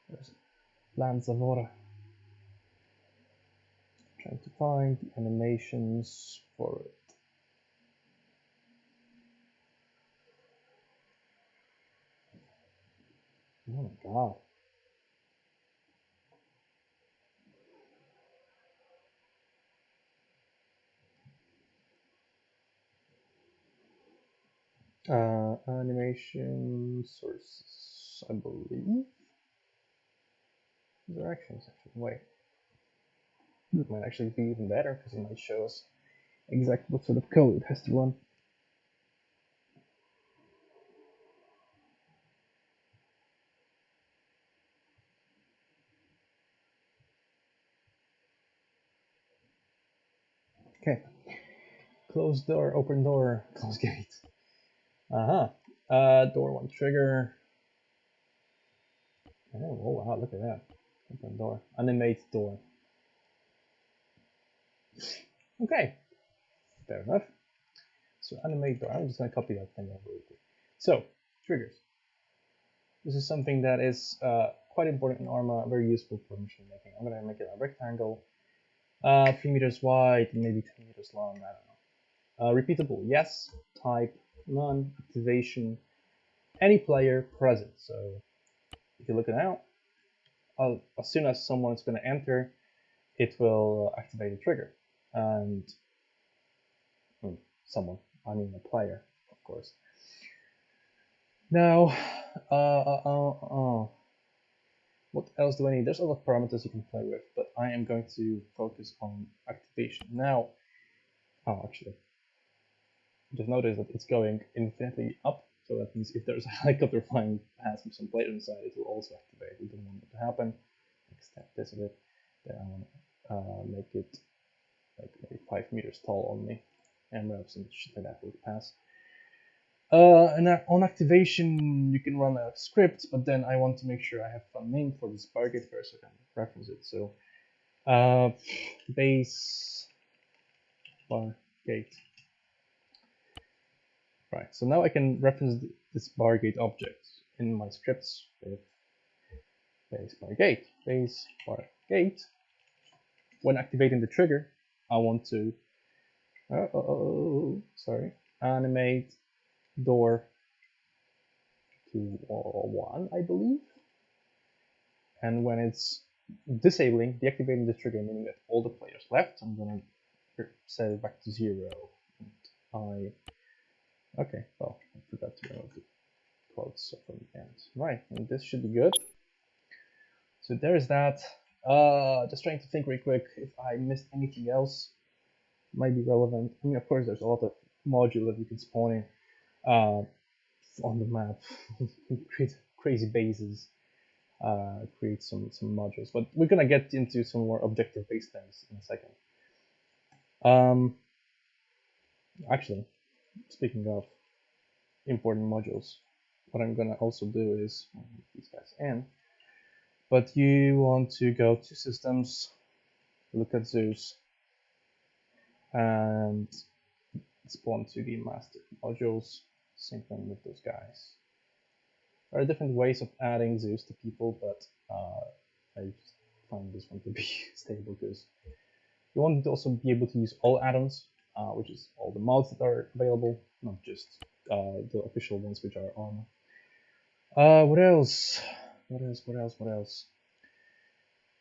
There's Lanzavora. Trying to find the animations for it. Oh my god. Animation sources, I believe. Directions, actually. Wait. It might actually be even better because it might show us exactly what sort of code it has to run. Okay. Close door, open door, close gate. Door one trigger. Oh wow, look at that. Open door. Animate door. Okay. Fair enough. So animate door. I'm just gonna copy that thing over really quick. So, triggers. This is something that is quite important in Arma, very useful for machine making. I'm gonna make it a rectangle. 3 meters wide, maybe 10 meters long, I don't know. Repeatable, yes. Type, none. Activation, any player present. So if you look it out, as soon as someone's going to enter, it will activate the trigger. And someone, I mean a player, of course. Now, what else do I need? There's a lot of parameters you can play with, but I am going to focus on activation. Now, actually, just notice that it's going infinitely up. So that means if there's a helicopter flying past with some players inside, it will also activate. We don't want it to happen. Extend this a bit. Then I want to make it like maybe 5 meters tall only, and we have some shit like that will pass. And on activation, you can run a script, but then I want to make sure I have a name for this SPAR gate first, so I can reference it. So base SPAR gate. Right, so now I can reference this SPAR gate object in my scripts with base SPAR gate. Base SPAR gate. When activating the trigger, I want to animate door to 1, I believe. And when it's disabling, deactivating the trigger, meaning that all the players left, I'm gonna set it back to 0. And okay, well, I forgot to remove the quotes from the end. Right, and this should be good. So there's that. Just trying to think really quick if I missed anything else might be relevant. I mean, of course, there's a lot of modules that you can spawn in on the map, create crazy bases, create some modules. But we're gonna get into some more objective-based things in a second. Actually, speaking of important modules, what I'm gonna also do is these guys in. But you want to go to systems, look at Zeus, and spawn 2D master modules, sync them with those guys. There are different ways of adding Zeus to people, but I just find this one to be stable because you want to also be able to use all add-ons, which is all the mods that are available, not just the official ones which are on. What else?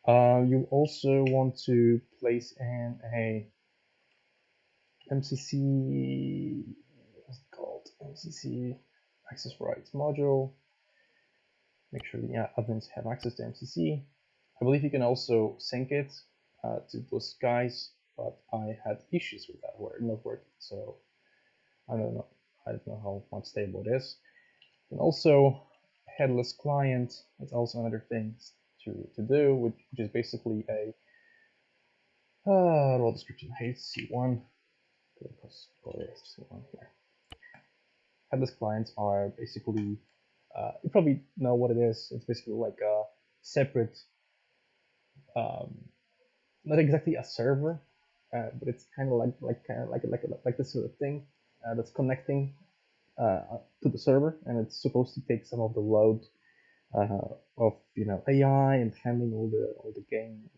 You also want to place in a MCC dot mcc access rights module. Make sure the admins have access to MCC. I believe you can also sync it to those guys, but I had issues with that where not working. So I don't know how much stable it is. And also headless client. That's also another thing to do, which is basically a role description. HC1. HC1 here. Headless clients are basically you probably know what it is. It's basically like a separate, not exactly a server, but it's kind of like this sort of thing that's connecting to the server, and it's supposed to take some of the load of AI and handling all the game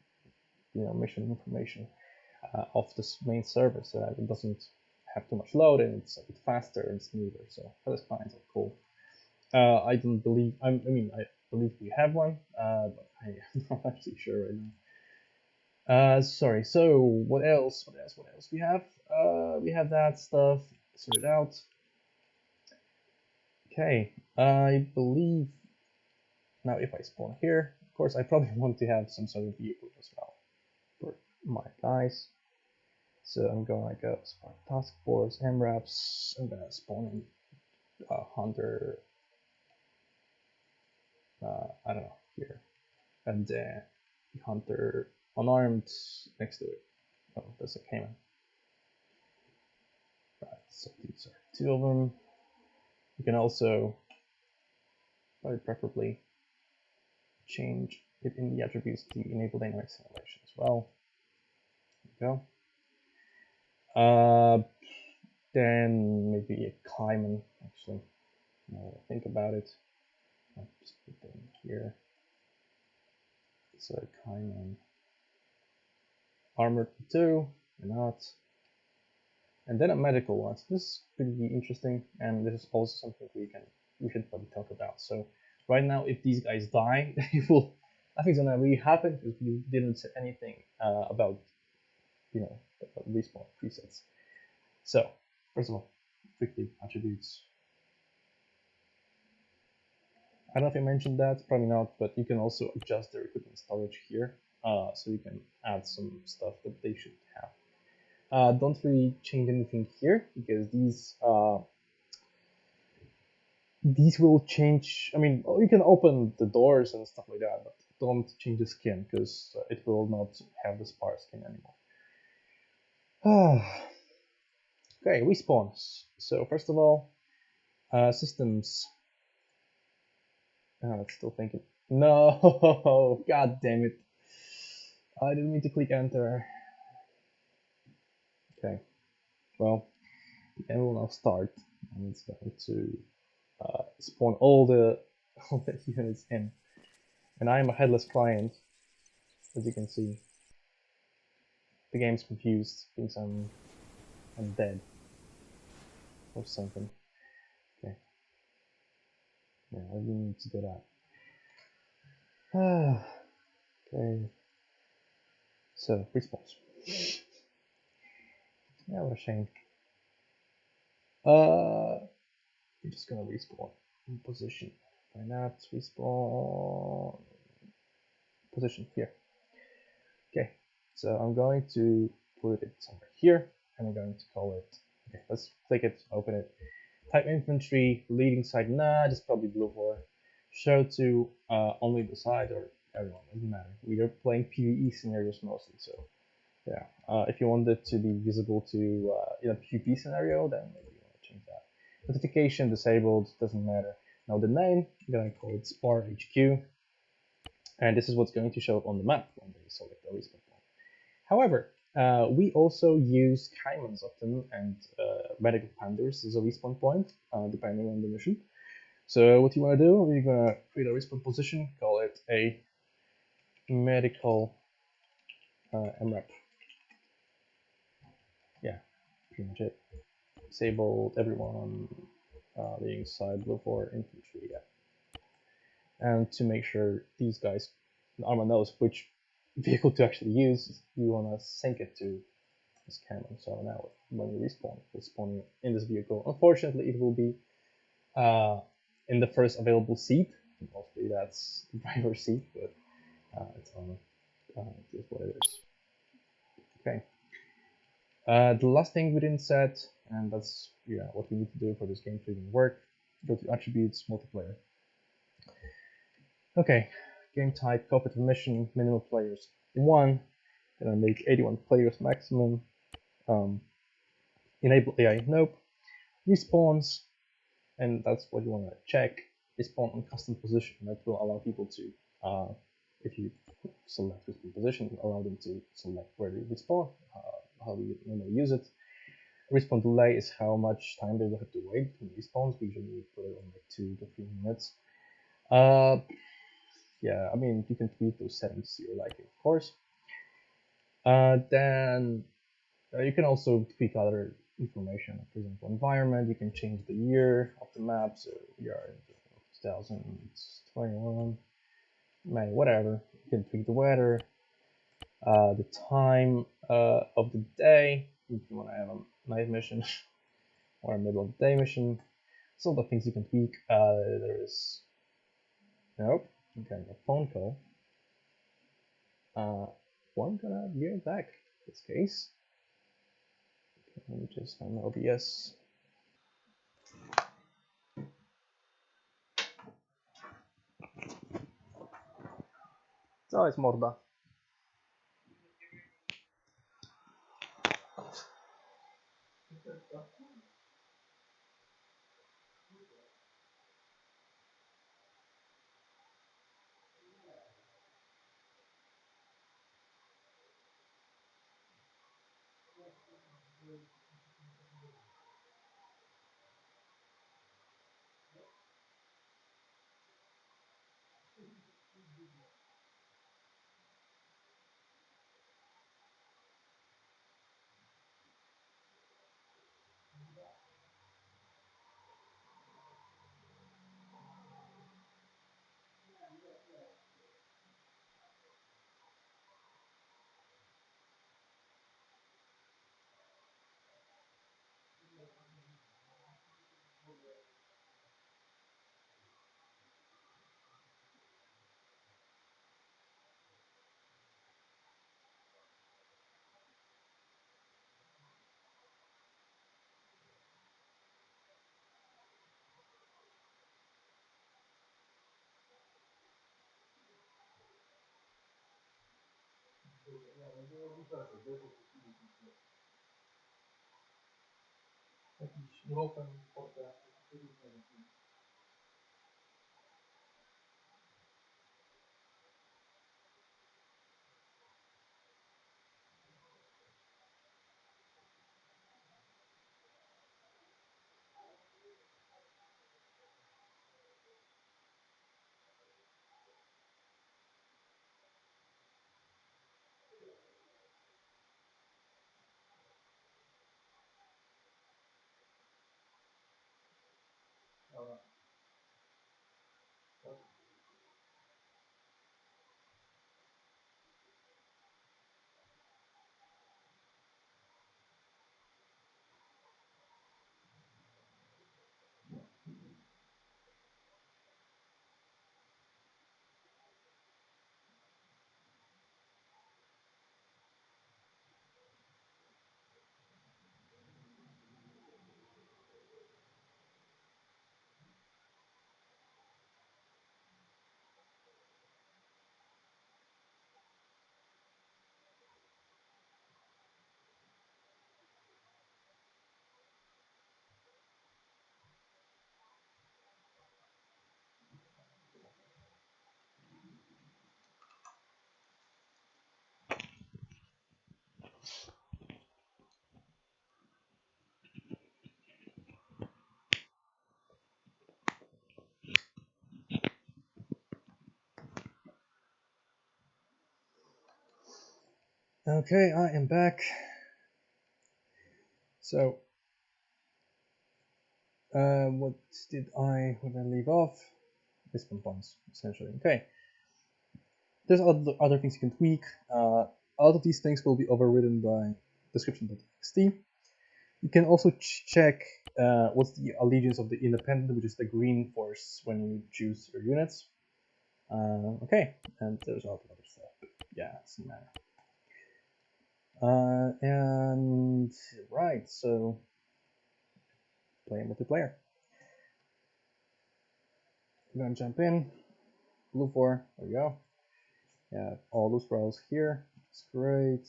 mission information of this main server, so that it doesn't have too much load and it's a bit faster and smoother. So those clients are cool. I don't believe I believe we have one, but I'm not actually sure right now. Sorry. So what else? We have that stuff sorted out. Okay. I believe now if I spawn here, of course, I probably want to have some sort of vehicle as well for my guys. So I'm going to go SPAR Task Force MRAPs. I'm gonna spawn in Hunter. I don't know, here, and Hunter unarmed next to it. Oh, that's a Cayman. Right, so these are two of them. You can also, very preferably, change it in the attributes to enable dynamic simulation as well. There you go. Then maybe a Cayman, actually. Now that I think about it, I'll just put them here. So Cayman armored 2, or not. And then a medical one. So this is pretty interesting, and this is also something we should probably talk about. So right now, if these guys die, nothing's gonna really happen because we didn't say anything about respawn presets. So first of all, quickly attributes. I don't know if I mentioned that, probably not, but you can also adjust their equipment storage here, so you can add some stuff that they should have. Don't really change anything here because these will change. I mean, you can open the doors and stuff like that, but don't change the skin because it will not have the SPAR skin anymore. Okay, respawns. So first of all, systems. It's still thinking. No, god damn it! I didn't mean to click enter. Okay, well, the game will now start, and it's going to spawn all the units in. And I am a headless client, as you can see. The game's confused, thinks I'm dead or something. Okay. Yeah, I really need to do that. Okay. So, respawns. Yeah, what a shame. We're just gonna respawn in position. Why not respawn position here? Okay, so I'm going to put it somewhere here, and I'm going to call it. Okay, let's click it, open it. Type infantry, leading side, nah, just probably blue 4. Show to only the side or everyone, doesn't matter. We are playing PvE scenarios mostly, so yeah. If you want it to be visible to in a PvP scenario, then maybe you want to change that. Notification disabled, doesn't matter. Now the name, I'm gonna call it SPAR HQ, and this is what's going to show up on the map when they select the respawn point. However, we also use Caimans often and medical pandas as a respawn point, depending on the mission. So what you want to do, we're gonna create a respawn position, call it a medical MRAP. Yeah, pretty much it. Disabled everyone on the inside blue 4 infantry, yeah. And to make sure these guys, Arma knows which vehicle to actually use, you want to sync it to this cannon. So now when you respawn, it will spawn in this vehicle. Unfortunately, it will be in the first available seat. Mostly that's the driver's seat, but it's on. It is what it is. Okay. The last thing we didn't set, and that's what we need to do for this game to even work. Go to attributes, multiplayer. Okay, game type, cooperative mission, minimum players 1. Gonna make 81 players maximum. Enable AI, nope. Respawns, and that's what you want to check. Respawn on custom position. That will allow people to, if you select respawn position, allow them to select where they respawn, how you normally use it. Respawn delay is how much time they will have to wait between respawns. We usually put it on like 2 to 3 minutes. Yeah, I mean, you can tweak those settings to your liking, of course. Then you can also tweak other information. For example, environment, you can change the year of the map, so we are in 2021, May, whatever. You can tweak the weather, the time of the day, if you want to have a night mission or a middle of the day mission. So the things you can tweak. There is, nope, okay, a phone call. Well, I'm gonna be right back in this case. Okay, let me just find my OBS. Co jest morda? Jakiś urofem portę. Okay, I am back. So, what did I leave off? Respawn points, essentially. Okay. There's other things you can tweak. A lot of these things will be overridden by description.txt. You can also check what's the allegiance of the independent, which is the green force when you choose your units. Okay, and there's all the other stuff, but yeah, it doesn't matter. And right, so play multiplayer. I'm gonna jump in. Blue 4, there we go. Yeah, all those rows here. It's great.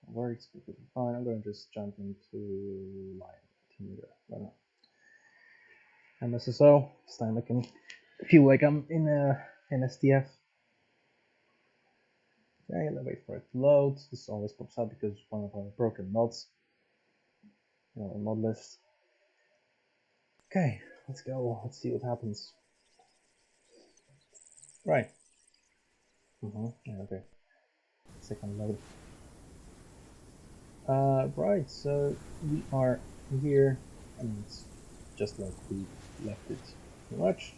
It works perfectly fine. I'm gonna just jump into line team leader. Why not? MSSO. This time I can feel like I'm in an STF. Okay, let's wait for it to load. This always pops up because one of our broken mods. Mod list. Okay, let's go. Let's see what happens. Right. Yeah, okay. Second load. Right, so we are here, and it's just like we left it pretty much.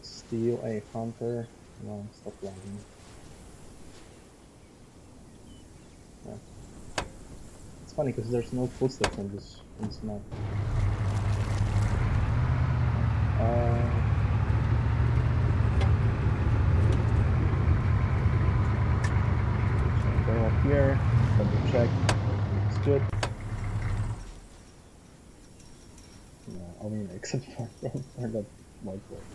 Steal a hunter. No, stop lagging. Yeah. It's funny because there's no footsteps on this map. Go up here, double check, it's good. No, I mean except for that whiteboard.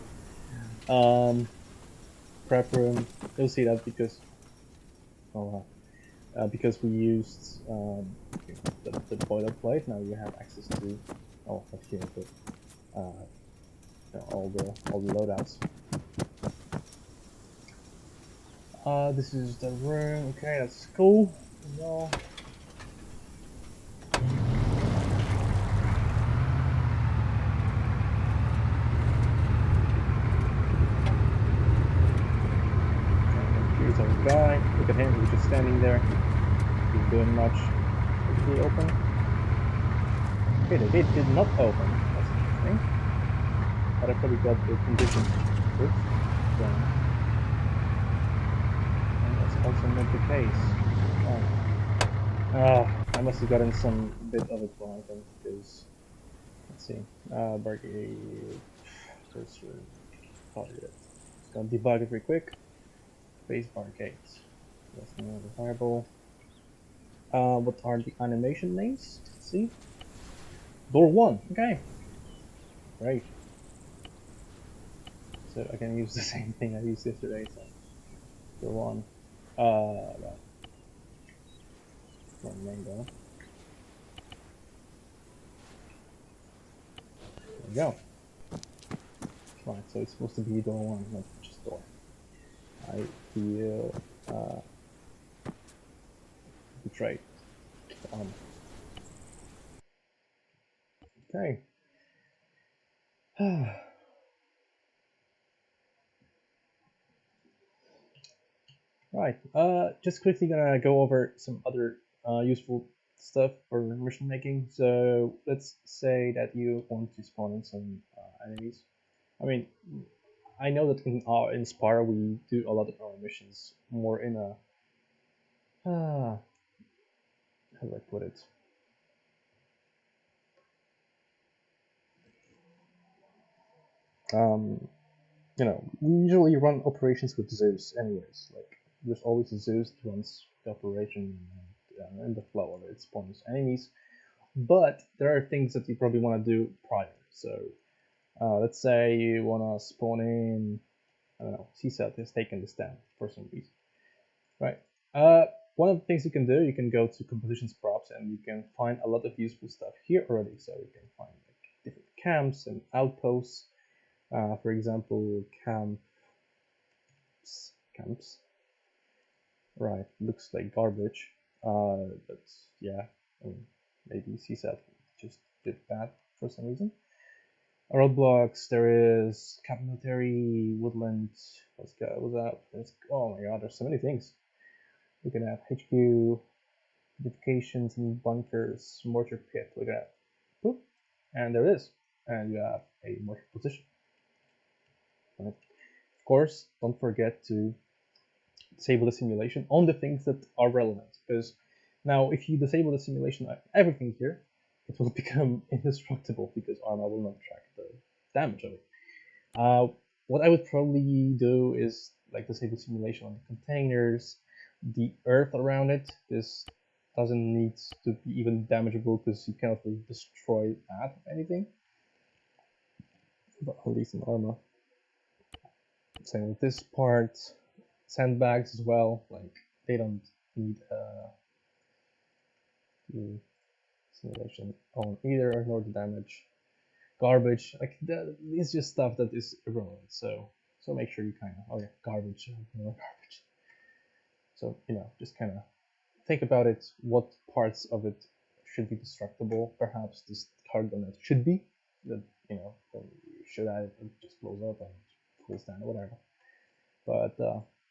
Prep room, you'll see that because because we used the boilerplate. Now you have access to not here, but all the loadouts. This is the room. Okay, that's cool. No. Here's our guy. Look at him. He's just standing there. He's doing much. Did he open? Okay, the gate did not open. That's interesting. But I probably got the conditions first. Yeah. Also not the case. I must have gotten some bit of it wrong then, because let's see. Bargate first probably it. Just gonna debug it real quick. Base bargate. That's another variable. What are the animation names? Let's see. Door 1. Okay. Great. So I can use the same thing I used yesterday. So door 1. Right. One name though. There we go. Right, so it's supposed to be door 1, not just door. I feel betrayed. Arma. Okay. Right. Just quickly gonna go over some other useful stuff for mission making. So let's say that you want to spawn in some enemies. I mean, I know that in SPAR we do a lot of our missions more in a how do I put it? We usually run operations with Zeus anyways. Like, there's always a Zeus that runs the operation and the flow of it spawns enemies. But there are things that you probably want to do prior. So let's say you want to spawn in, I don't know, CSAT has taken the stand for some reason. Right. One of the things you can do, you can go to compositions props and you can find a lot of useful stuff here already. So you can find like different camps and outposts. For example, camps. Right, looks like garbage. But yeah, I mean, maybe CSAT just did that for some reason. Roadblocks, there is camp military, woodland. What's that? Oh my god, there's so many things. Look at that. HQ, fortifications and bunkers, mortar pit. Look at that. Boop. And there it is. And you have a mortar position. Right. Of course, don't forget to disable the simulation on the things that are relevant. Because now, if you disable the simulation on everything here, it will become indestructible because Arma will not track the damage of it. What I would probably do is like disable simulation on the containers, the earth around it. This doesn't need to be even damageable because you cannot really destroy that or anything. But at least in Arma. Same with this part. Sandbags as well, like they don't need simulation on either, nor the damage. Garbage, like that is just stuff that is irrelevant. So make sure you kind of, oh yeah, garbage, more garbage. So just kind of think about it. What parts of it should be destructible? Perhaps this cargo net should be that you should add it just blows up and cools down or whatever. But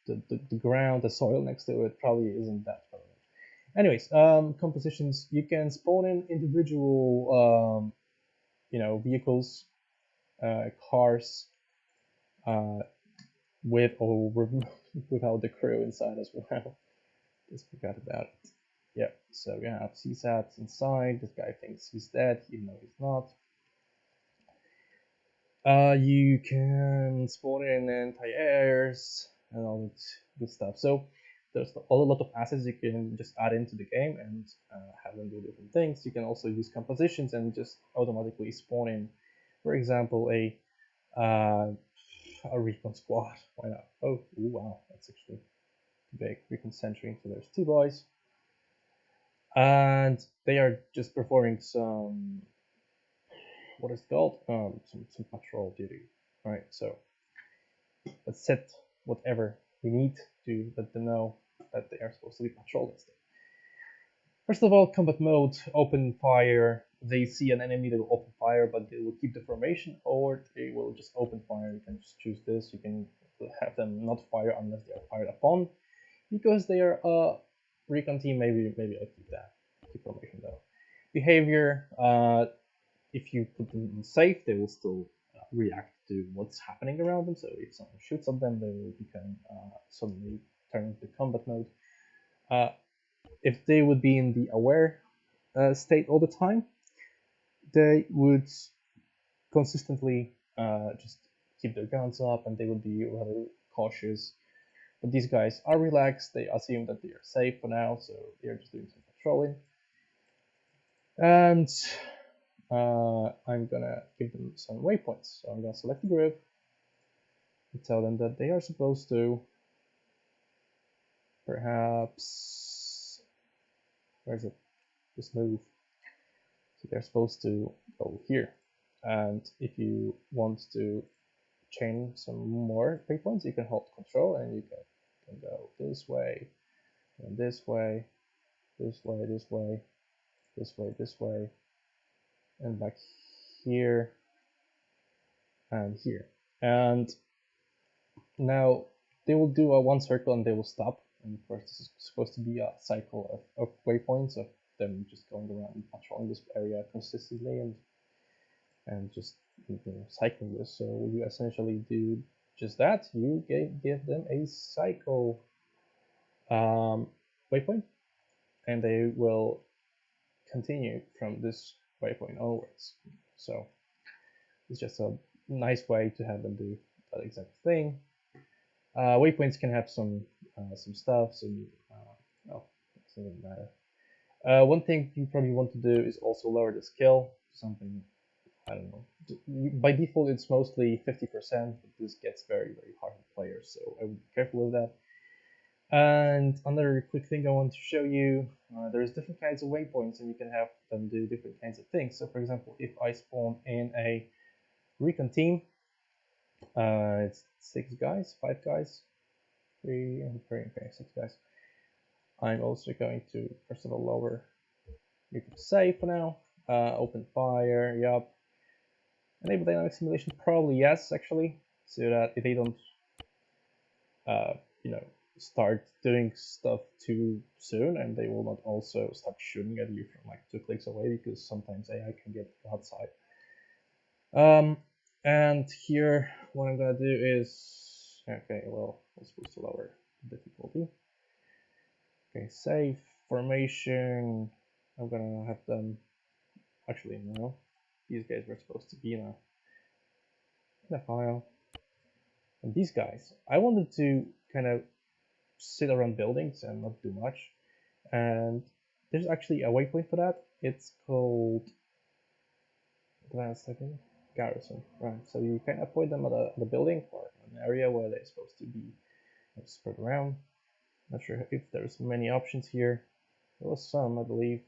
the ground, the soil next to it probably isn't that relevant. Anyways, compositions, you can spawn in individual vehicles, cars, with or without the crew inside as well. Just forgot about it. Yeah, so we have CSATs inside. This guy thinks he's dead, even though he's not. You can spawn in anti-airs and all that good stuff. So there's a lot of assets you can just add into the game and have them do different things. You can also use compositions and just automatically spawn in, for example, a recon squad. Why not? Oh, wow, that's actually big. Recon sentry. So there's 2 boys, and they are just performing some, what is it called? Some patrol duty. Right. So let's set whatever we need to let them know that they are supposed to be patrolling stuff. First of all, combat mode, open fire. They see an enemy, they will open fire, but they will keep the formation, or they will just open fire. You can just choose this. You can have them not fire unless they are fired upon, because they are a recon team. Maybe I'll keep that. Keep formation though. Behavior. If you put them in safe, they will still react to what's happening around them. So if someone shoots at them, they will become suddenly turn into combat mode. If they would be in the aware state all the time, they would consistently just keep their guns up and they would be rather cautious. But these guys are relaxed. They assume that they are safe for now, so they are just doing some patrolling. And I'm gonna give them some waypoints. So I'm gonna select the group and tell them that they are supposed to perhaps, where is it? Just move. So they're supposed to go here. And if you want to chain some more waypoints, you can hold control and you can go this way, and this way, this way, this way, this way, this way, and back here and here. And now they will do a 1 circle and they will stop. And of course, this is supposed to be a cycle of waypoints of them just going around and patrolling this area consistently and just cycling this. So you essentially do just that. You give them a cycle waypoint, and they will continue from this waypoint onwards. So it's just a nice way to have them do that exact thing. Waypoints can have some stuff, well, it doesn't matter. One thing you probably want to do is also lower the skill to something, I don't know. By default, it's mostly 50%, but this gets very, very hard for players, so I would be careful with that. And another quick thing I want to show you, there's different kinds of waypoints, and you can have them do different kinds of things. So, for example, if I spawn in a recon team, it's 5 guys, 3 and 3, okay, 6 guys. I'm also going to, first of all, lower recon safe for now, open fire, yup. Enable dynamic simulation, probably yes, actually, so that if they don't, start doing stuff too soon, and they will not also start shooting at you from like 2 clicks away, because sometimes AI can get outside. And here, what I'm gonna do is, okay, well, we're supposed to lower difficulty. Okay, save formation. I'm gonna have them. Actually, no. These guys were supposed to be in a file. And these guys, I wanted to kind of sit around buildings and not do much. And there's actually a waypoint for that. It's called advanced, I think, garrison. Right. So you kind of point them at the building or an area where they're supposed to be spread around. Not sure if there's many options here. There was some, I believe.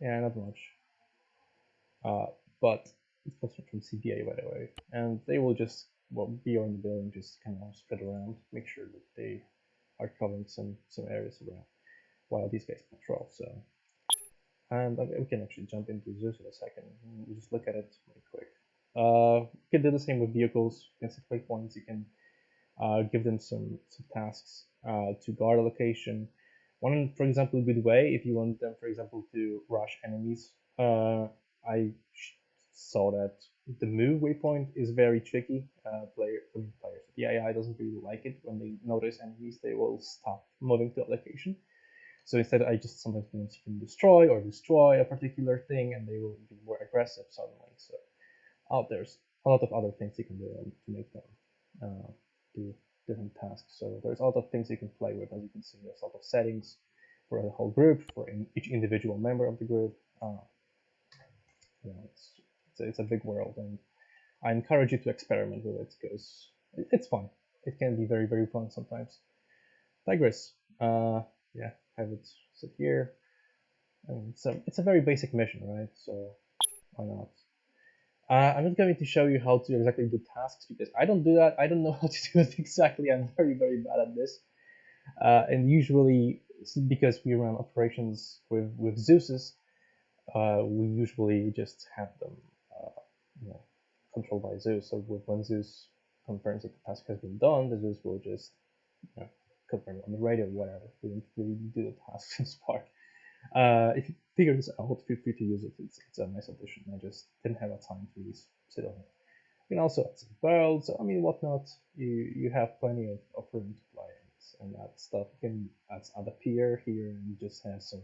Yeah, not much. But it's posted from CPA, by the way, and they will just be on the building, just kind of spread around, make sure that they are covering some areas around while these guys patrol. So, and we can actually jump into Zeus in a second. We'll just look at it really quick. You can do the same with vehicles. You can set waypoints. You can give them some tasks to guard a location. One, for example, good way if you want them, for example, to rush enemies. I saw that the move waypoint is very tricky. Players, the AI doesn't really like it. When they notice enemies, they will stop moving to a location. So instead, I just sometimes you can destroy a particular thing, and they will be more aggressive suddenly. So there's a lot of other things you can do to make them do different tasks. So there's a lot of things you can play with. As you can see, there's a lot of settings for the whole group, for each individual member of the group. It's a big world, and I encourage you to experiment with it because it's fun. It can be very, very fun sometimes. Digress. Yeah, have it sit here. And so it's a very basic mission, right? So why not? I'm not going to show you how to exactly do tasks because I don't do that. I don't know how to do it exactly. I'm very, very bad at this. And usually, because we run operations with Zeus's, we usually just have them controlled by Zeus. So when Zeus confirms that the task has been done, the Zeus will just confirm it on the radio or whatever. We don't really do the tasks in SPAR. If you figure this out, feel free to use it. It's a nice addition. I just didn't have a time to really sit on it. You can also add some worlds, I mean, whatnot. You have plenty of room to play and that stuff. You can add a pier here and just have some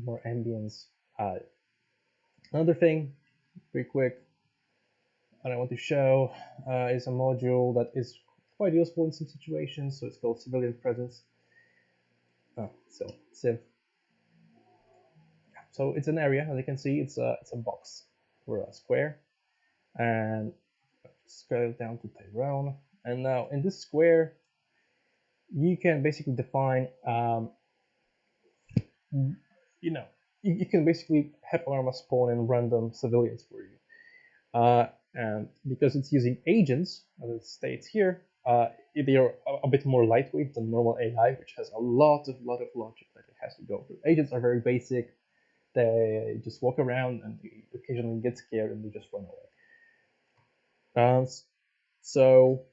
more ambience. Another thing, pretty quick, what I want to show is a module that is quite useful in some situations. So it's called Civilian Presence. So it's an area, as you can see, it's a box or a square, and scale it down to Tyrone. And now in this square, you can basically define, you can basically have Arma spawn in random civilians for you. And because it's using agents, as it states here, they are a bit more lightweight than normal AI, which has a lot of logic that it has to go through. Agents are very basic. They just walk around and they occasionally get scared and they just run away. So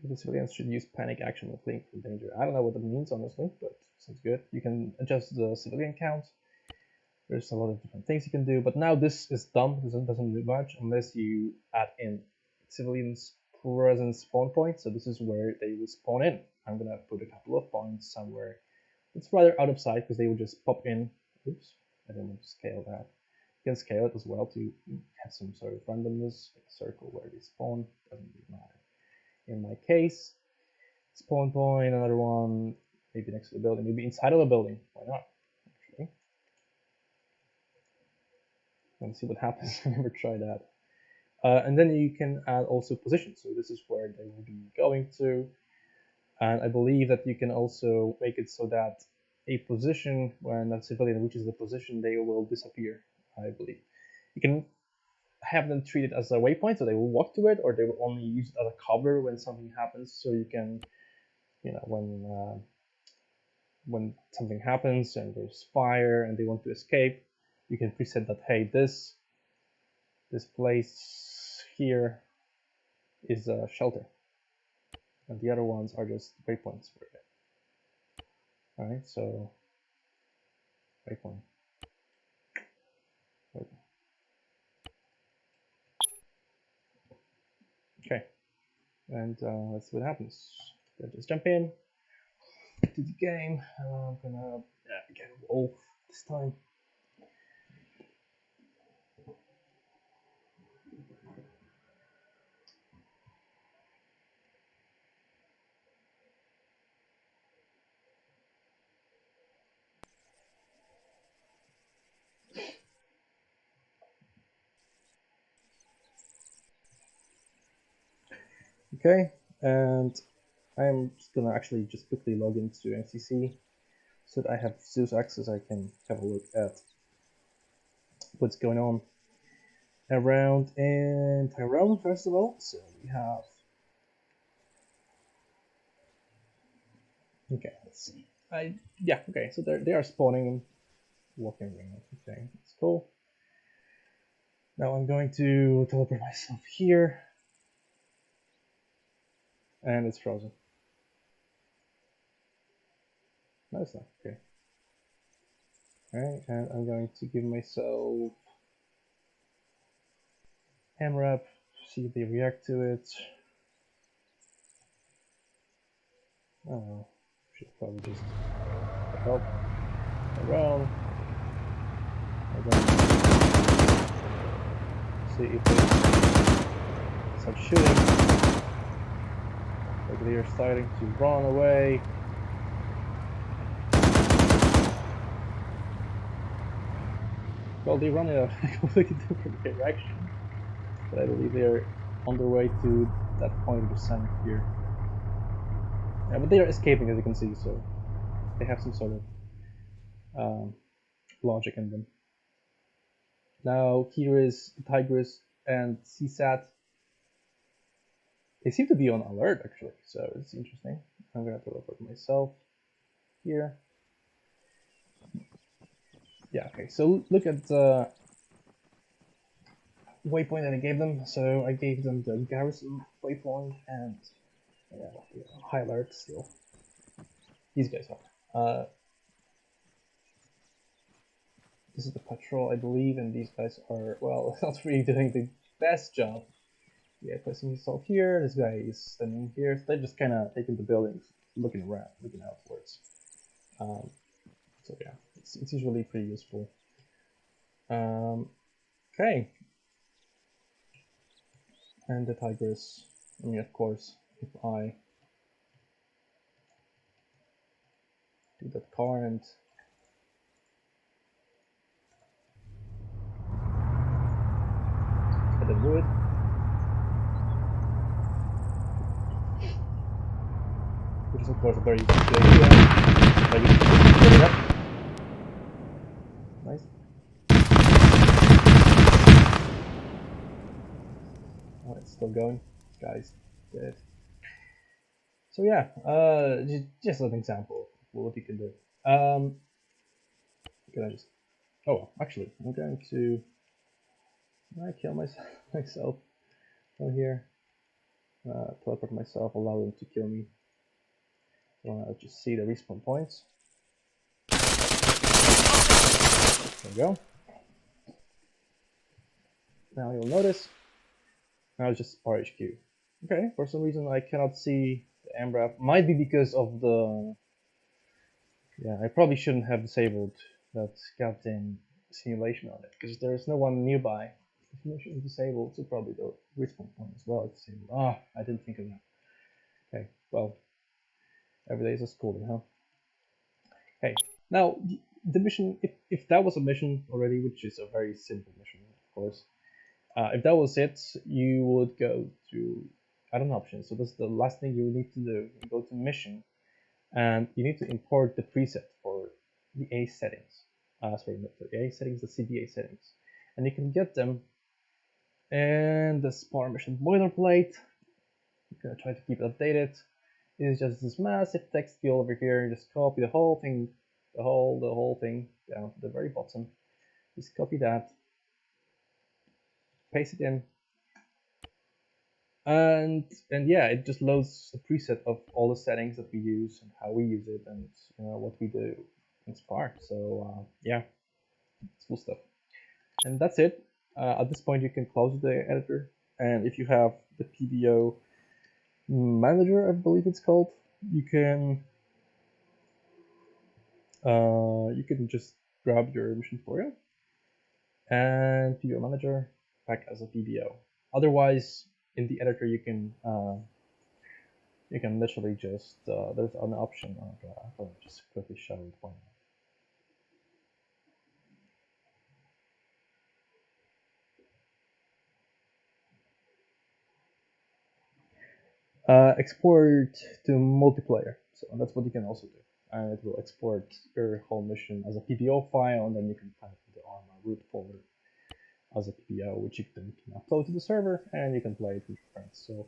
the civilians should use panic action when fleeing from danger. I don't know what that means, honestly, but sounds good. You can adjust the civilian count. There's a lot of different things you can do, but now this is dumb. This doesn't do much unless you add in civilians present spawn point. So this is where they will spawn in. I'm gonna put a couple of points somewhere. It's rather out of sight because they will just pop in. Oops, I didn't want to scale that. You can scale it as well to have some sort of randomness, like a circle where they spawn. Doesn't really matter. In my case, spawn point, another one, maybe next to the building, maybe inside of a building. Why not? Actually, let's see what happens. I never tried that. And then you can add also positions. So this is where they will be going to. And I believe that you can also make it so that a position, when a civilian reaches the position, they will disappear, I believe. You can have them treat it as a waypoint, so they will walk to it, or they will only use it as a cover when something happens. So you can, when something happens and there's fire and they want to escape, you can preset that, hey, this place here is a shelter. And the other ones are just waypoints for it. All right, so waypoint. Okay. and let's see what happens. Gonna just jump in to the game. I'm gonna get Wolf this time. Okay, and I'm just gonna actually just quickly log into NCC so that I have Zeus access. I can have a look at what's going on around in Tyrone first of all. So we have, okay, let's see. Yeah, okay, so they are spawning and walking around. Okay, that's cool. Now I'm going to teleport myself here, and it's frozen. No, it's not. Okay. Alright, and I'm going to give myself MRAP, see if they react to it. Oh, should probably just help around. I'm going to see if they start shooting. Like they are starting to run away. Well, they run in a completely different direction, but I believe they are on their way to that point of the sun here. Yeah, but they are escaping, as you can see, so they have some sort of logic in them. Now here is the Tigris and CSAT. They seem to be on alert actually, so it's interesting. I'm gonna teleport myself here. Yeah, okay, so look at the waypoint that I gave them. So I gave them the garrison waypoint and high alert still. These guys are. This is the patrol, I believe, and these guys are, well, not really doing the best job. Yeah, placing himself here. This guy is standing here. So they're just kind of taking the buildings, looking around, looking outwards. So yeah, it's usually pretty useful. Okay. And the Tigers. I mean, of course, if I do that current, get the wood. Which is of course a very good idea. Maybe get it up. Nice. Oh, it's still going. Guys, dead. So yeah, just an example of what you can do. Can I just? Oh, well, actually, I'm going to. Can I kill myself from here? Teleport myself, allow them to kill me. So I'll just see the respawn points. There we go. Now you'll notice. Now it's just SPAR HQ. Okay, for some reason I cannot see the MRAP. Might be because of the. Yeah, I probably shouldn't have disabled that scouting simulation on it because there is no one nearby. If simulation is disabled, so probably the respawn point as well is disabled. Ah, I didn't think of that. Okay, well, every day is a school, huh? Okay, now the mission, if that was a mission already, which is a very simple mission, of course, if that was it, you would go to add-on options. So that's the last thing you need to do. You go to mission, and you need to import the preset for the A settings. Sorry, not the A settings, the CBA settings, and you can get them in the SPAR mission boilerplate. I'm gonna try to keep it updated. It is just this massive text field over here. Just copy the whole thing, the whole thing down to the very bottom. Just copy that, paste it in, and yeah, it just loads the preset of all the settings that we use and how we use it and what we do in SPAR. So yeah, it's cool stuff. And that's it. At this point, you can close the editor, and if you have the PBO manager, I believe it's called. You can just grab your mission tutorial and PBO manager back as a PBO. Otherwise, in the editor, you can literally just there's an option. I'll just quickly show it. Why not? Export to multiplayer. So that's what you can also do. And it will export your whole mission as a PBO file, and then you can type the Arma root folder as a PBO, which you can upload to the server, and you can play it with your friends. So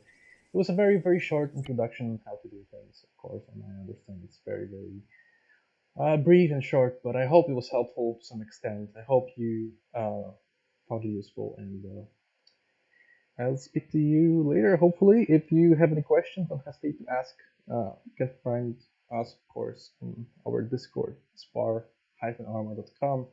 it was a very, very short introduction on how to do things, of course, and I understand it's very, very brief and short, but I hope it was helpful to some extent. I hope you found it useful, and I'll speak to you later, hopefully. If you have any questions, don't hesitate to ask. You can find us, of course, in our Discord, spar-armor.com.